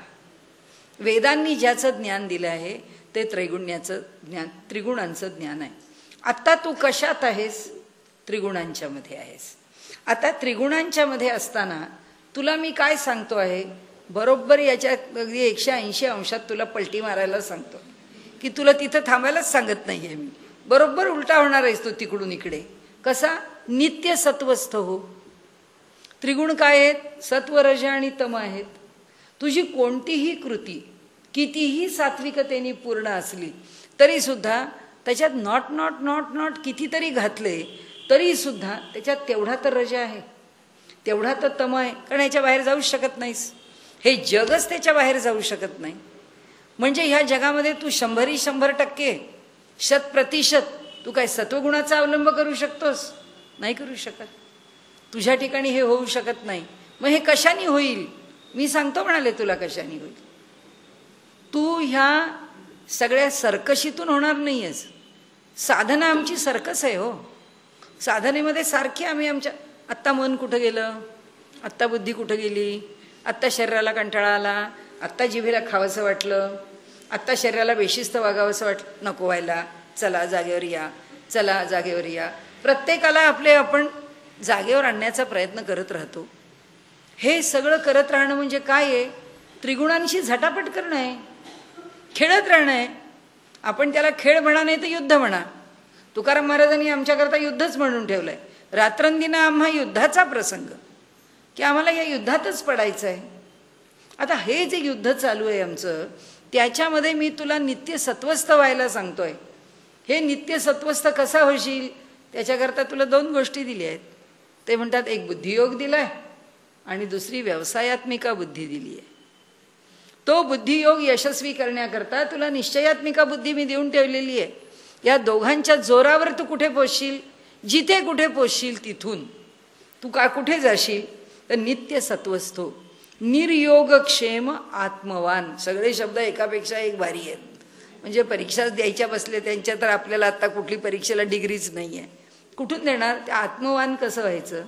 वेदांनी ज्याचं ज्ञान दिलं आहे ते त्रैगुण्याचं ज्ञान, त्रिगुणांचं ज्ञान आहे. आत्ता तू कशात आहेस? त्रिगुणांच्या मध्ये आहेस. आता त्रिगुणांच्या मध्ये असताना तुला मी काय सांगतो आहे, बरोबर याच्या अगदी 180 अंशात तुला पलटी मारायला सांगतो की तुला तिथं थांबायलाच सांगत नाही आहे मी. बरोबर उलटा होणार आहेस तू तिकडून इकडे. कसा? नित्य सत्वस्थ हो. त्रिगुण काय आहेत? सत्व, रज आणि तम आहेत. तुझी कोणतीही कृती कितीही सात्विकतेने पूर्ण असली तरी सुद्धा त्याच्यात नॉट नॉट नॉट नॉट कितीतरी घातले तरी सुद्धा त्याच्यात तेवढा तर रज आहे, तेवढा तर तम आहे. कारण याच्या बाहेर जाऊच शकत नाहीस. हे जगच त्याच्या बाहेर जाऊ शकत नाही. म्हणजे ह्या जगामध्ये तू 100% 100% तू काय सत्वगुणाचा अवलंब करू शकतोस? नाही करू शकत. तुझ्या ठिकाणी हे होऊ शकत नाही. मग हे कशाने होईल? मी सांगतो म्हणाले तुला कशाने होईल. तू ह्या सगळ्या सर्कशीतून होणार नाही आहेस. साधना आमची सर्कस आहे हो. साधनेमध्ये सारखी आम्ही आमच्या, आत्ता मन कुठं गेलं, आत्ता बुद्धी कुठं गेली, आत्ता शरीराला कंटाळा आला, आत्ता जिभेला खावंसं वाटलं, आत्ता शरीराला बेशिस्त वागावंसं वाटलं, नको व्हायला, चला जागेवर या, चला जागेवर या. प्रत्येकाला आपले आपण जागेवर आणण्याचा प्रयत्न करत राहतो. हे सगळं करत राहणं म्हणजे काय आहे? त्रिगुणांशी झटापट करणं आहे, खेळत राहणं आहे. आपण त्याला खेळ म्हणा नाही तर युद्ध म्हणा. तुकाराम महाराजांनी आमच्याकरता युद्धच म्हणून ठेवलं आहे. रात्रंदिना आम्हा युद्धाचा प्रसंग, की आम्हाला या युद्धातच पडायचं आहे. आता हे जे युद्ध चालू आहे आमचं, त्याच्यामध्ये मी तुला नित्य सत्वस्थ व्हायला सांगतोय. हे नित्य सत्वस्थ कसा होशील? त्याच्याकरता तुला 2 गोष्टी दिल्या आहेत. ते म्हणतात एक बुद्धियोग दिलाय आणि दुसरी व्यवसायात्मिका बुद्धी दिली आहे. तो बुद्धियोग यशस्वी करण्याकरता तुला निश्चयात्मिका बुद्धी मी देऊन ठेवलेली आहे. या दोघांच्या जोरावर तू कुठे पोचशील? जिथे कुठे पोचशील तिथून तू कुठे जाशील? तर नित्य सत्वस्थो, निर्योगक्षेम आत्मवान. सगळे शब्द एकापेक्षा एक भारी आहेत. म्हणजे परीक्षा द्यायच्या बसले त्यांच्या, तर आपल्याला आता कुठली परीक्षेला डिग्रीच नाही आहे, कुठून देणार? ते आत्मवान कसं व्हायचं,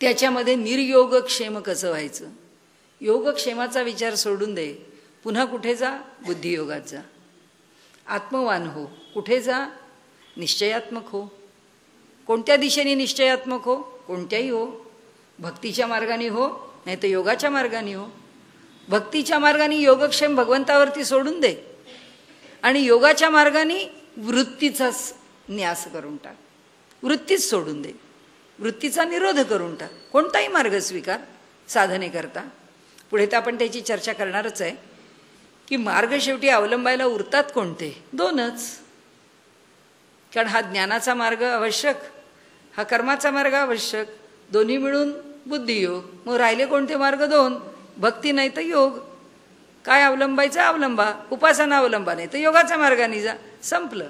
त्याच्यामध्ये निर्योगक्षेम कसं व्हायचं? योगक्षेमाचा विचार सोडून दे, पुन्हा कुठे जा? बुद्धियोगात जा. आत्मवान हो. कुठे जा? निश्चयात्मक हो. कोणत्या दिशेने निश्चयात्मक हो? कोणत्याही हो. भक्तीच्या मार्गाने हो, नाही तर योगाच्या मार्गाने हो. भक्तीच्या मार्गाने योगक्षेम भगवंतावरती सोडून दे आणि योगाच्या मार्गाने वृत्तीचाच न्यास करून टाक. वृत्तीच सोडून दे, वृत्तीचा निरोध करून टाक. कोणताही मार्ग स्वीकार साधनेकरता. पुढे तर आपण त्याची चर्चा करणारच आहे की मार्ग शेवटी अवलंबायला उरतात कोणते? दोनच. कारण हा ज्ञानाचा मार्ग आवश्यक, हा कर्माचा मार्ग आवश्यक, दोन्ही मिळून बुद्धियोग. मग राहिले कोणते मार्ग? दोन. भक्ती नाही तर योग. काय अवलंबायचं? अवलंबा. उपासना अवलंबा, नाही तर योगाच्या मार्गाने जा. संपलं.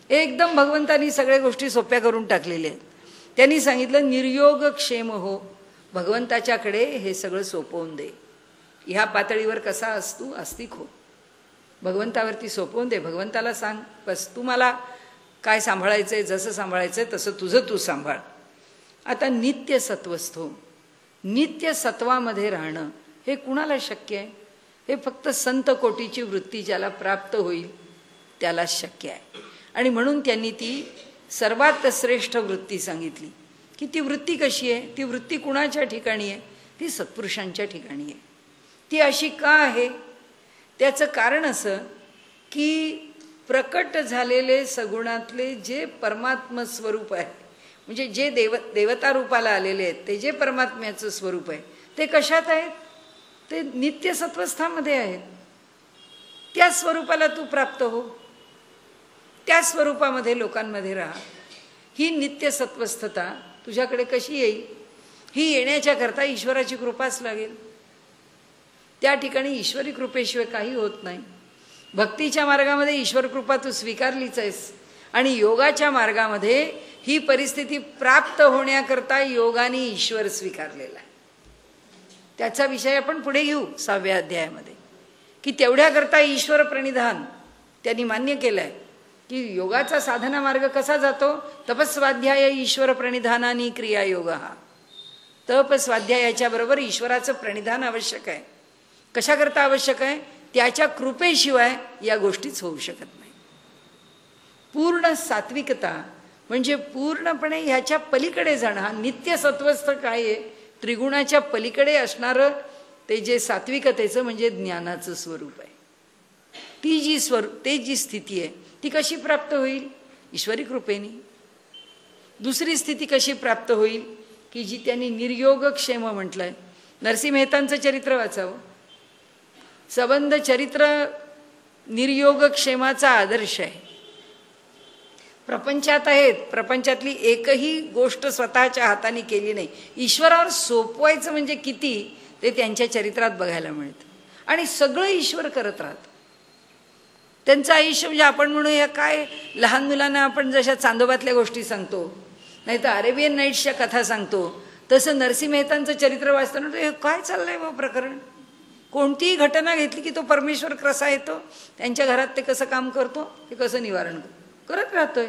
एकदम भगवंतानी सगळ्या गोष्टी सोप्या करून टाकलेल्या आहेत. त्यांनी सांगितलं निर्योग क्षेम हो. भगवंताच्याकडे हे सगळं सोपवून दे. ह्या पातळीवर कसा असतो? आस्तिक हो. भगवंतावरती सोपवून दे. भगवंताला सांग, बस तू मला काय सांभाळायचंय, जसं सांभाळायचंय तसं तुझं तू सांभाळ. आता नित्य सत्वस्थ हो. नित्य सत्वामध्ये राहणं हे कुणाला शक्य आहे? हे फक्त संत कोटीची वृत्ती ज्याला प्राप्त होईल त्यालाच शक्य आहे. आणि म्हणून त्यांनी ती सर्वात श्रेष्ठ वृत्ती सांगितली. की ती वृत्ती कशी आहे? ती वृत्ती कुणाच्या ठिकाणी आहे? ती सत्पुरुषांच्या ठिकाणी आहे. ती अशी का आहे? त्याचं कारण असं की प्रकट झालेले सगुणातले जे परमात्म स्वरूप आहे, म्हणजे जे देवता रूपाला आलेले आहेत, ते जे परमात्म्याचं स्वरूप आहे ते कशात आहेत? ते नित्य सत्वस्थामध्ये आहेत. त्या स्वरूपाला तू प्राप्त हो. त्या स्वरूपामध्ये लोकांमध्ये राहा. ही नित्य सत्वस्थता तुझ्याकडे कशी येईल? ही येण्याच्या करता ईश्वराची कृपाच लागेल. त्या ठिकाणी ईश्वरी कृपेशिवाय काही होत नाही. भक्तीच्या मार्गामध्ये ईश्वर कृपा तू स्वीकारलीच आहेस आणि योगाच्या मार्गामध्ये ही परिस्थिती प्राप्त होण्याकरता योगाने ईश्वर स्वीकारलेला आहे. त्याचा विषय आपण पुढे घेऊ 6व्या अध्यायामध्ये की तेवढ्याकरता ईश्वर प्रणिधान त्यांनी मान्य केलं आहे की योगाचा साधना मार्ग कसा जातो? तपस्वाध्याय ईश्वर प्रणिधानानी क्रिया योग. हा तप स्वाध्यायाच्या बरोबर ईश्वराचं प्रणिधान आवश्यक आहे. कशाकरता आवश्यक आहे? त्याच्या कृपेशिवाय या गोष्टीच होऊ शकत नाही. पूर्ण सात्विकता म्हणजे पूर्णपणे ह्याच्या पलीकडे जाणं. हा नित्य सत्वस्थ काय आहे? त्रिगुणाच्या पलीकडे असणारं ते जे सात्विकतेचं म्हणजे ज्ञानाचं स्वरूप आहे. ती जी स्थिती आहे ती कशी प्राप्त होईल? ईश्वरी कृपेने. दुसरी स्थिती कशी प्राप्त होईल? की जी त्यांनी निर्योगक्षेम म्हटलंय. नरसिंह मेहतांचं चरित्र वाचावं. संबंध चरित्र निर्योगक्षेमाचा आदर्श आहे. प्रपंचात आहेत, प्रपंचातली एकही गोष्ट स्वतःच्या हाताने केली नाही. ईश्वरावर सोपवायचं म्हणजे किती ते त्यांच्या चरित्रात बघायला मिळतं. आणि सगळं ईश्वर करत राहत. त्यांचं आयुष्य म्हणजे आपण म्हणूया काय, लहान मुलांना आपण जशा चांदोबातल्या गोष्टी सांगतो, नाही तर अरेबियन नाईट्सच्या कथा सांगतो, तसं नरसिंह मेहतांचं चरित्र वाचताना हे काय चाललंय बा प्रकरण. कोणतीही घटना घेतली की तो परमेश्वर कसा येतो, त्यांच्या घरात ते कसं काम करतो, ते कसं निवारण करत राहतोय.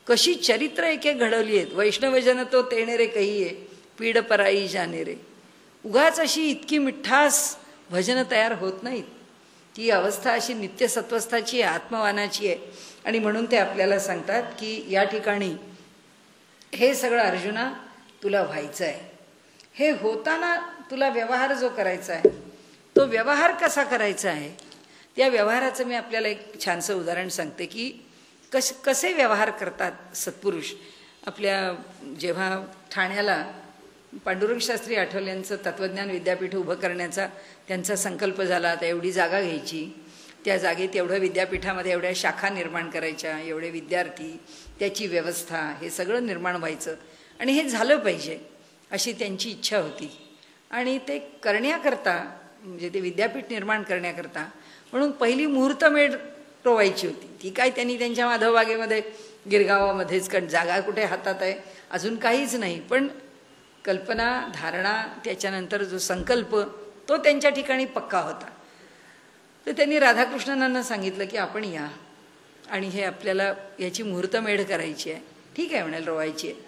कशी चरित्र एक एक घडवली आहेत. वैष्णवजन तो तेणे रे कही आहे, पीड पराई जाने रे. उगाच अशी इतकी मिठास भजन तयार होत नाहीत. ती अवस्था अशी नित्य सत्वस्थाची आहे, आत्मवानाची आहे. आणि म्हणून ते आपल्याला सांगतात की या ठिकाणी हे सगळं अर्जुना तुला व्हायचं आहे. हे होताना तुला व्यवहार जो करायचा आहे तो व्यवहार कसा करायचा आहे, त्या व्यवहाराचं मी आपल्याला एक छानसं उदाहरण सांगते की कसे व्यवहार करतात सत्पुरुष. आपल्या जेव्हा ठाण्याला पांडुरंग शास्त्री आठवल्यांचं तत्वज्ञान विद्यापीठ उभं करण्याचा त्यांचा संकल्प झाला, तर एवढी जागा घ्यायची, त्या जागेत एवढं विद्यापीठामध्ये एवढ्या शाखा निर्माण करायच्या, एवढे विद्यार्थी, त्याची व्यवस्था, हे सगळं निर्माण व्हायचं आणि हे झालं पाहिजे अशी त्यांची इच्छा होती. आणि ते करण्याकरता म्हणजे ते विद्यापीठ निर्माण करण्याकरता म्हणून पहिली मुहूर्तमेढ रोवायची होती. ती काय त्यांनी त्यांच्या माधवबागेमध्ये गिरगावामध्येच, कारण जागा कुठे हातात आहे अजून काहीच नाही, पण कल्पना धारणा त्याच्यानंतर जो संकल्प तो त्यांच्या ठिकाणी पक्का होता. तर त्यांनी राधाकृष्णनांना सांगितलं की आपण या आणि हे आपल्याला याची मुहूर्तमेढ करायची आहे. ठीक आहे म्हणाल, रोवायची आहे.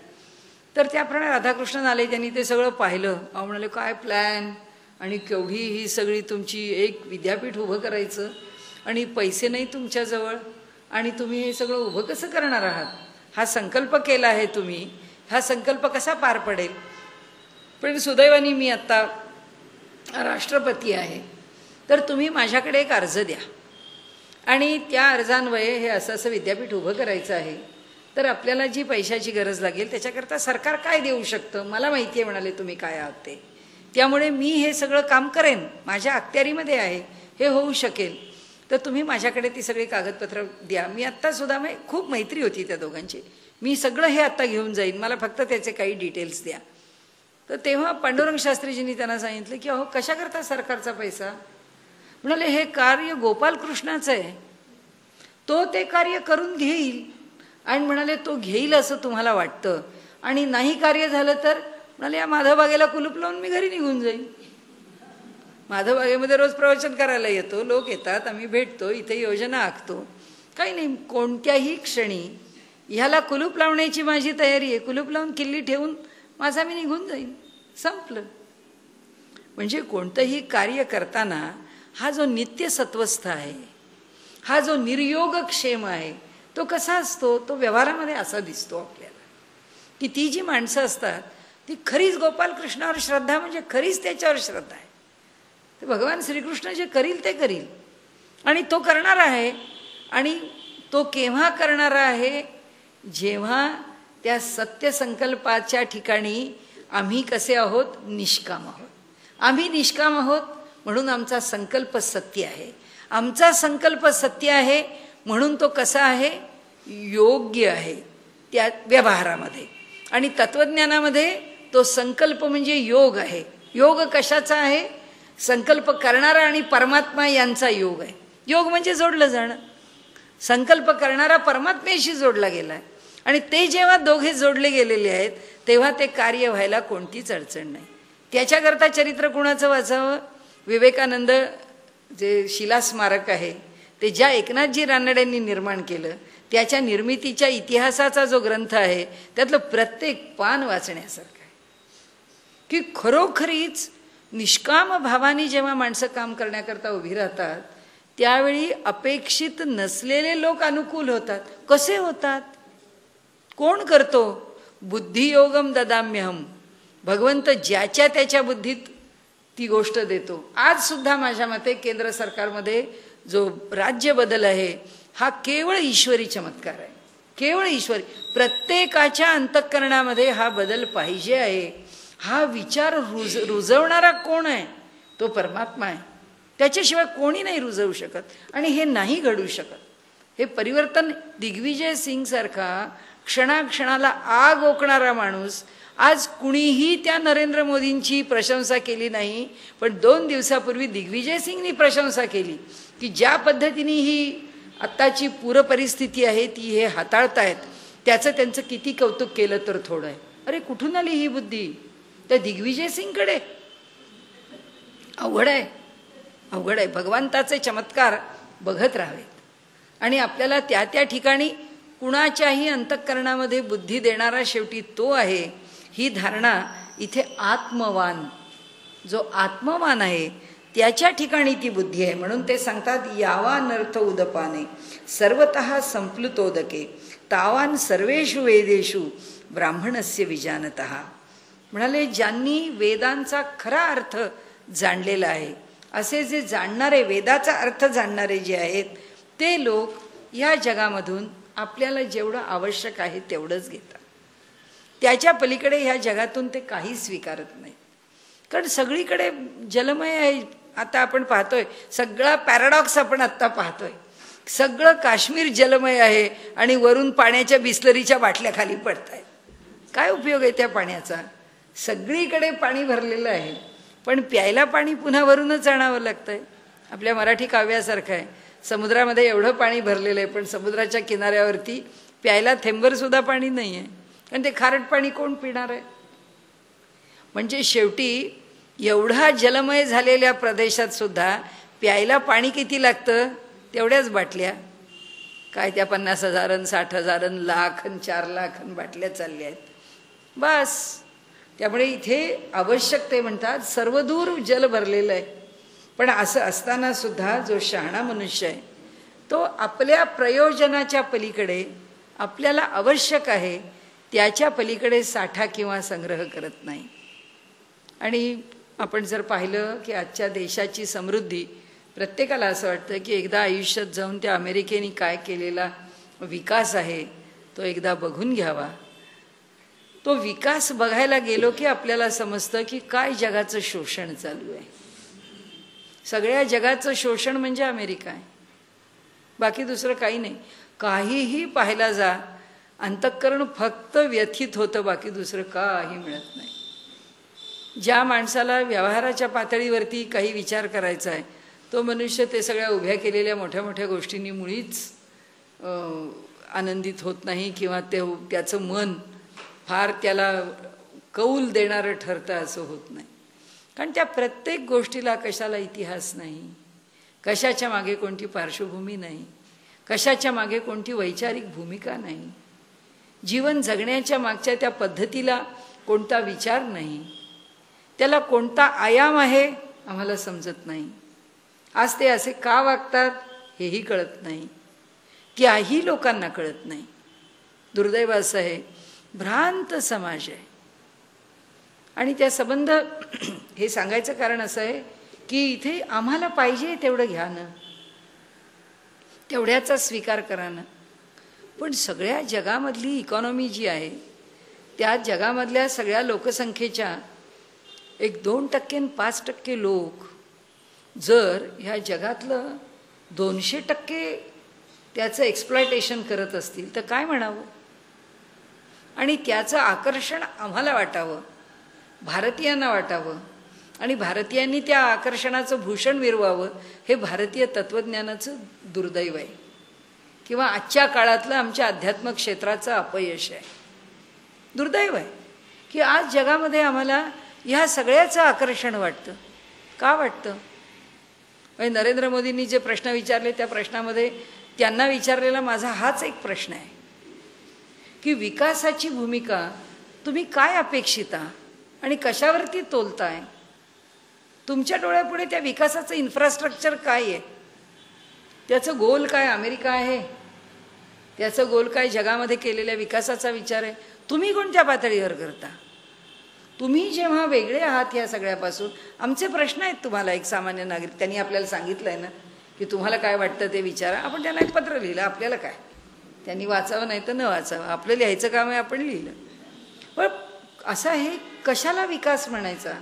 तर त्याप्रमाणे राधाकृष्णन आले, त्यांनी ते सगळं पाहिलं. अहो म्हणाले, काय प्लॅन आणि केवढी ही सगळी तुमची एक विद्यापीठ उभं करायचं आणि पैसे नाही तुमच्याजवळ आणि तुम्ही हे सगळं उभं कसं करणार आहात? हा संकल्प केला आहे तुम्ही, हा संकल्प कसा पार पडेल? पण सुदैवाने मी आत्ता राष्ट्रपती आहे, तर तुम्ही माझ्याकडे एक अर्ज द्या आणि त्या अर्जान्वये हे असं असं विद्यापीठ उभं करायचं आहे. तर आपल्याला जी पैशाची गरज लागेल त्याच्याकरता सरकार काय देऊ शकतं मला माहिती आहे म्हणाले तुम्ही काय आहात ते. त्यामुळे मी हे सगळं काम करेन, माझ्या अखत्यारीमध्ये आहे, हे होऊ शकेल. तर तुम्ही माझ्याकडे ती सगळी कागदपत्र द्या. मी आत्तासुद्धा खूप मैत्री होती त्या दोघांची. मी सगळं हे आत्ता घेऊन जाईन, मला फक्त त्याचे काही डिटेल्स द्या. तर तेव्हा पांडुरंग शास्त्रीजींनी त्यांना सांगितलं की अहो कशा करता सरकारचा पैसा? म्हणाले हे कार्य गोपालकृष्णाचं आहे, तो ते कार्य करून घेईल. आणि म्हणाले तो घेईल असं तुम्हाला वाटतं आणि नाही कार्य झालं तर? म्हणाले या माधवबागेला कुलूप लावून मी घरी निघून जाईल. माधवबागेमध्ये रोज प्रवचन करायला येतो, लोक येतात, आम्ही भेटतो, इथे योजना आखतो, काही नाही. कोणत्याही क्षणी ह्याला कुलूप लावण्याची माझी तयारी आहे, कुलूप लावून किल्ली ठेवून माझा मी निघून जाईन, संपलं. म्हणजे कोणतंही कार्य करताना हा जो नित्य सत्वस्थ आहे, हा जो निर्योगक्षेम आहे, तो कसा असतो? तो व्यवहारामध्ये असा दिसतो आपल्याला की ती जी माणसं असतात ती खरीच गोपालकृष्णावर श्रद्धा, म्हणजे खरीच त्याच्यावर श्रद्धा आहे. तर भगवान श्रीकृष्ण जे करील ते करील आणि तो करणार आहे. आणि तो केव्हा करणार आहे? जेव्हा त्या सत्यसंकल्पाच्या ठिकाणी आम्ही कसे आहोत? निष्काम आहोत. आम्ही निष्काम आहोत म्हणून आमचा संकल्प सत्य आहे. आमचा संकल्प सत्य आहे म्हणून तो कसा आहे? योग्य आहे त्या व्यवहारामध्ये. आणि तत्वज्ञानामध्ये तो संकल्प म्हणजे योग आहे. योग कशाचा आहे? संकल्प करणारा आणि परमात्मा यांचा योग आहे. योग म्हणजे जोडलं जाणं. संकल्प करणारा परमात्म्याशी जोडला गेला आहे आणि ते जेव्हा दोघे जोडले गेलेले आहेत तेव्हा ते कार्य व्हायला कोणतीच अडचण नाही. त्याच्याकरता चरित्र कुणाचं वाचावं? विवेकानंद जे शिलास्मारक आहे ते ज्या एकनाथजी रानड्यांनी निर्माण केलं, त्याच्या निर्मितीच्या इतिहासाचा जो ग्रंथ आहे त्यातलं प्रत्येक पान वाचण्यासारखं आहे. की खरोखरीच निष्काम भावाने जेव्हा माणसं काम करण्याकरता उभी राहतात त्यावेळी अपेक्षित नसलेले लोक अनुकूल होतात. कसे होतात? कोण करतो? बुद्धियोगम ददाम्यहम. भगवंत ज्याच्या त्याच्या बुद्धीत ती गोष्ट देतो. आज सुद्धा माझ्या मते केंद्र सरकारमध्ये जो राज्य बदल आहे हा केवळ ईश्वरी चमत्कार आहे. केवळ ईश्वरी. प्रत्येकाच्या अंतःकरणामध्ये हा बदल पाहिजे आहे. हा विचार रुजवणारा कोण आहे? तो परमात्मा आहे. त्याच्याशिवाय कोणी नाही रुजवू शकत आणि हे नाही घडू शकत. हे परिवर्तन दिग्विजय सिंग सारखा क्षणाक्षणाला आग ओकणारा माणूस, आज कुणीही त्या नरेंद्र मोदींची प्रशंसा केली नाही, पण 2 दिवसापूर्वी दिग्विजय सिंगनी प्रशंसा केली की ज्या पद्धतीने ही आत्ताची पूरपरिस्थिती आहे ती हे हाताळतायत त्याचं त्यांचं किती कौतुक केलं तर थोडं आहे. अरे कुठून आली ही बुद्धी? त्या दिग्विजय सिंगकडे. अवघड आहे, अवघड आहे. भगवंताचे चमत्कार बघत राहावेत आणि आपल्याला त्या त्या ठिकाणी कुणाच्याही अंतःकरणामध्ये बुद्धी देणारा शेवटी तो आहे, ही धारणा इथे आत्मवान, जो आत्मवान आहे त्याच्या ठिकाणी ती बुद्धी आहे. म्हणून ते सांगतात यावानर्थ उदपाने सर्वतः संप्लुतोदके तावान सर्वेषु वेदेषु ब्राह्मणस्य विजानतः. म्हणाले ज्यांनी वेदांचा खरा अर्थ जाणलेला आहे, असे जे जाणणारे, वेदाचा अर्थ जाणणारे जे आहेत ते लोक या जगामधून आपल्याला जेवढं आवश्यक आहे तेवढंच घेतात. त्याच्या पलीकडे ह्या जगातून ते काही स्वीकारत नाही. कारण सगळीकडे जलमय आहे. आता आपण पाहतोय सगळा पॅराडॉक्स आपण आत्ता पाहतोय. सगळं काश्मीर जलमय आहे आणि वरून पाण्याच्या बिस्लरीच्या बाटल्या खाली पडत आहेत. काय उपयोग आहे त्या पाण्याचा? सगळीकडे पाणी भरलेलं आहे पण प्यायला पाणी पुन्हा वरूनच आणावं लागतंय. आपल्या मराठी काव्यासारखं आहे. समुद्रामध्ये एवढं पाणी भरलेलं आहे पण समुद्राच्या किनाऱ्यावरती प्यायला थेंबरसुद्धा पाणी नाही आहे. आणि ते खारट पाणी कोण पिणार आहे? म्हणजे शेवटी एवढा जलमय झालेल्या प्रदेशात सुद्धा प्यायला पाणी किती लागतं तेवढ्याच बाटल्या, काय त्या 50,000 60,000 लाख 4 लाख बाटल्या चालल्या आहेत बस. त्यामुळे इथे आवश्यक ते म्हणतात सर्वदूर जल भरलेलं आहे. पण असं असताना सुद्धा जो शहाणा मनुष्य आहे तो आपल्या प्रयोजनाच्या पलीकडे, आपल्याला आवश्यक आहे त्याच्या पलीकडे साठा किंवा संग्रह करत नाही. आणि आपण जर पाहिलं की आजच्या देशाची समृद्धी, प्रत्येकाला असं वाटतं की एकदा आयुष्यात जाऊन त्या अमेरिकेने काय केलेला विकास आहे तो एकदा बघून घ्यावा. तो विकास बघायला गेलो की आपल्याला समजतं की काय जगाचं शोषण चालू आहे. सगळ्या जगाचं शोषण म्हणजे अमेरिका आहे, बाकी दुसरं काही नाही. काहीही पाहायला जा, अंतःकरण फक्त व्यथित होतं, बाकी दुसरं काही मिळत नाही. ज्या माणसाला व्यवहाराच्या पातळीवरती काही विचार करायचा आहे तो मनुष्य ते सगळ्या उभ्या केलेल्या मोठ्या मोठ्या गोष्टींनी मुळीच आनंदित होत नाही, किंवा त्याचं मन फार त्याला कौल देणारं ठरतं असं होत नाही. कारण त्या प्रत्येक गोष्टीला कशाला इतिहास नाही, कशाच्या मागे कोणती पार्श्वभूमी नाही, कशाच्या मागे कोणती वैचारिक भूमिका नाही, जीवन जगण्याच्या मागच्या त्या पद्धतीला कोणता विचार नाही, त्याला कोणता आयाम आहे आम्हाला समजत नाही. आज ते असे का वागतात हेही कळत नाही, काही लोकांना कळत नाही. दुर्दैव असं आहे, भ्रांत समाज आहे. आणि त्या संबंध हे सांगायचं कारण असं आहे की इथे आम्हाला पाहिजे तेवढं घ्या ना, तेवढ्याचा स्वीकार करा ना. पण सगळ्या जगामधली इकॉनॉमी जी आहे त्या जगामधल्या सगळ्या लोकसंख्येच्या 1-2% आणि 5% लोक जर ह्या जगातलं 200% त्याचं एक्सप्लॉयटेशन करत असतील तर काय म्हणावं. आणि त्याचं आकर्षण आम्हाला वाटावं, भारतीयांना वाटावं, आणि भारतीयांनी त्या आकर्षणाचं भूषण मिरवावं, हे भारतीय तत्त्वज्ञानाचं दुर्दैव आहे, किंवा आजच्या काळातलं आमच्या अध्यात्म क्षेत्राचं अपयश आहे. दुर्दैव आहे की आज जगामध्ये आम्हाला ह्या सगळ्याचं आकर्षण वाटतं. का वाटतं? म्हणजे नरेंद्र मोदींनी जे प्रश्न विचारले त्या प्रश्नामध्ये त्यांना विचारलेला माझा हाच एक प्रश्न आहे की विकासाची भूमिका तुम्ही काय अपेक्षिता आणि कशावरती तोलताय? तुमच्या डोळ्यापुढे त्या विकासाचं इन्फ्रास्ट्रक्चर काय आहे? त्याचं गोल काय अमेरिका आहे? त्याचं गोल काय जगामध्ये केलेल्या विकासाचा विचार आहे? तुम्ही कोणत्या पातळीवर करता? तुम्ही जेव्हा वेगळे आहात या सगळ्यापासून, आमचे प्रश्न आहेत तुम्हाला, एक सामान्य नागरिक, त्यांनी आपल्याला सांगितलं आहे ना की तुम्हाला काय वाटतं ते विचारा. आपण त्यांना एक पत्र लिहिलं, आपल्याला काय, त्यांनी वाचावं नाही तर न वाचावं, आपलं लिहायचं काम आहे, आपण लिहिलं. पण असं आहे, कशाला विकास म्हणायचा?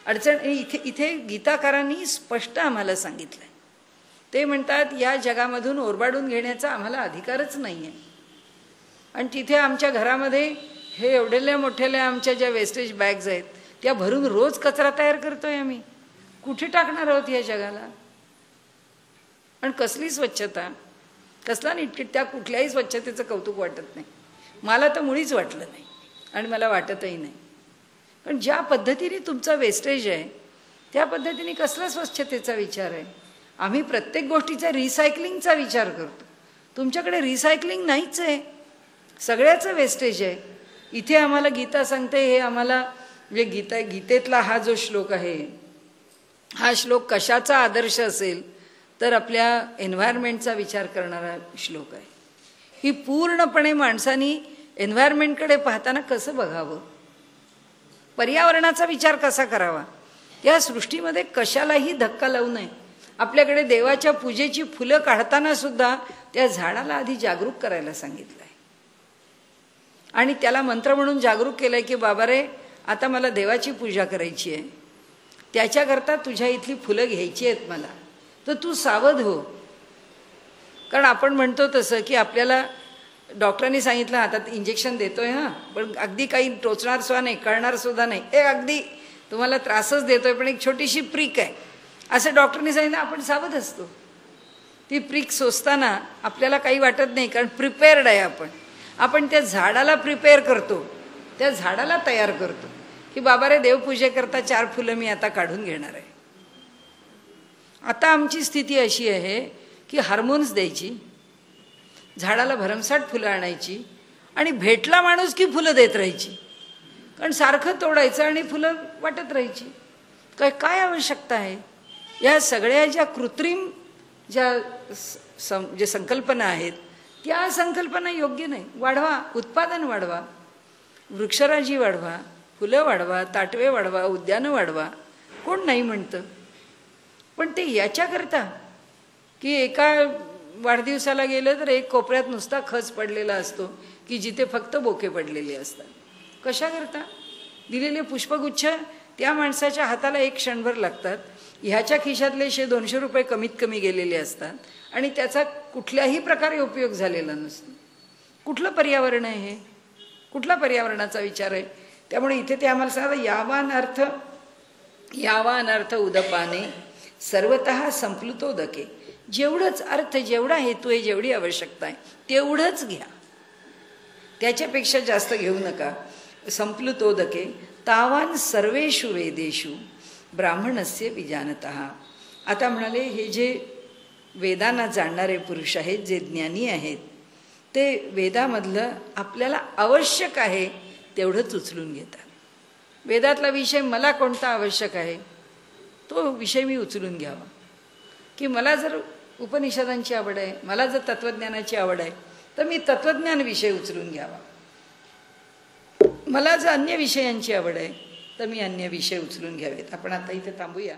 अडचण इथे गीताकारांनी स्पष्ट आम्हाला सांगितलं आहे. ते म्हणतात या जगामधून ओरबाडून घेण्याचा आम्हाला अधिकारच नाही आहे. आणि तिथे आमच्या घरामध्ये हे एवढेल्या मोठ्याल्या आमच्या ज्या वेस्टेज बॅग्स आहेत त्या भरून रोज कचरा तयार करतोय आम्ही. कुठे टाकणार आहोत या जगाला? आणि कसली स्वच्छता, कसला नीटकीट, त्या कुठल्याही स्वच्छतेचं कौतुक वाटत नाही. मला तर मुळीच वाटलं नाही आणि मला वाटतही नाही. पण ज्या पद्धतीने तुमचा वेस्टेज आहे त्या पद्धतीने कसला स्वच्छतेचा विचार आहे? आम्ही प्रत्येक गोष्टीचा रिसायकलिंगचा विचार करतो. तुमच्याकडे रिसायकलिंग नाहीच आहे, सगळ्याचं वेस्टेज आहे. इथे आम्हाला गीता सांगते, हे आम्हाला म्हणजे गीतेतला हा जो श्लोक आहे, हा श्लोक कशाचा आदर्श असेल तर आपल्या एन्व्हायरमेंटचा विचार करणारा श्लोक आहे. ही पूर्णपणे माणसानी एन्व्हायरमेंटकडे पाहताना कसं बघावं, पर्यावरणाचा विचार कसा करावा, या सृष्टीमध्ये कशालाही धक्का लावू नये. आपल्याकडे देवाच्या पूजेची फुलं काढताना सुद्धा त्या झाडाला आधी जागरूक करायला सांगितलं आहे. आणि त्याला मंत्र म्हणून जागरूक केलं आहे की बाबा रे, आता मला देवाची पूजा करायची आहे, त्याच्याकरता तुझ्या इथली फुलं घ्यायची आहेत मला, तर तू सावध हो. कारण आपण म्हणतो तसं की आपल्याला डॉक्टरांनी सांगितलं हातात इंजेक्शन देतोय, हां पण अगदी काही टोचणार सुद्धा नाही, कळणार सुद्धा नाही, अगदी तुम्हाला त्रासच देतोय पण एक छोटीशी प्रिक आहे असं डॉक्टरनी सांगितलं, आपण सावध असतो. ती प्रिक सोसताना आपल्याला काही वाटत नाही, कारण प्रिपेअर्ड आहे आपण त्या झाडाला प्रिपेअर करतो, त्या झाडाला तयार करतो की बाबा रे, देवपूजेकरता 4 फुलं मी आता काढून घेणार आहे. आता आमची स्थिती अशी आहे की हार्मोन्स द्यायची, झाडाला भरमसाठ फुलं आणायची आणि भेटला माणूस की फुलं देत राहायची, कारण सारखं तोडायचं आणि फुलं वाटत राहायची. काय काय आवश्यकता आहे? या सगळ्या ज्या कृत्रिम ज्या संकल्पना आहेत त्या संकल्पना योग्य नाही. वाढवा, उत्पादन वाढवा, वृक्षराजी वाढवा, फुलं वाढवा, ताटवे वाढवा, उद्यानं वाढवा, कोण नाही म्हणतं. पण ते याच्याकरता की एका वाढदिवसाला गेलं तर एक कोपऱ्यात नुसता खच पडलेला असतो की जिथे फक्त बोके पडलेले असतात. कशाकरता? दिलेले पुष्पगुच्छ त्या माणसाच्या हाताला एक क्षणभर लागतात, ह्याच्या खिशातले 100-200 रुपये कमीत कमी गेलेले असतात आणि त्याचा कुठल्याही प्रकारे उपयोग झालेला नसतो. कुठलं पर्यावरण आहे हे? कुठला पर्यावरणाचा विचार आहे? त्यामुळे इथे ते आम्हाला सांगा, यावान अर्थ उदपाने सर्वतः संप्लुतोदके. जेवढंच अर्थ, जेवढा हेतू आहे, जेवढी आवश्यकता आहे तेवढंच घ्या, त्याच्यापेक्षा जास्त घेऊ नका. संप्लुतोदके तावान सर्वेषु वेदेषु ब्राह्मणस्य विजानतः. आता म्हणाले हे जे वेदांना जाणणारे पुरुष आहेत, जे ज्ञानी आहेत, ते वेदामधलं आपल्याला आवश्यक आहे तेवढंच उचलून घेतात. वेदातला विषय मला कोणता आवश्यक आहे तो विषय मी उचलून घ्यावा. की मला जर उपनिषदांची आवड आहे, मला जर तत्त्वज्ञानाची आवड आहे तर मी तत्त्वज्ञान विषय उचलून घ्यावा. मला जर अन्य विषयांची आवड आहे तर मी अन्य विषय उचलून घ्यावेत. आपण आता इथे थांबूया.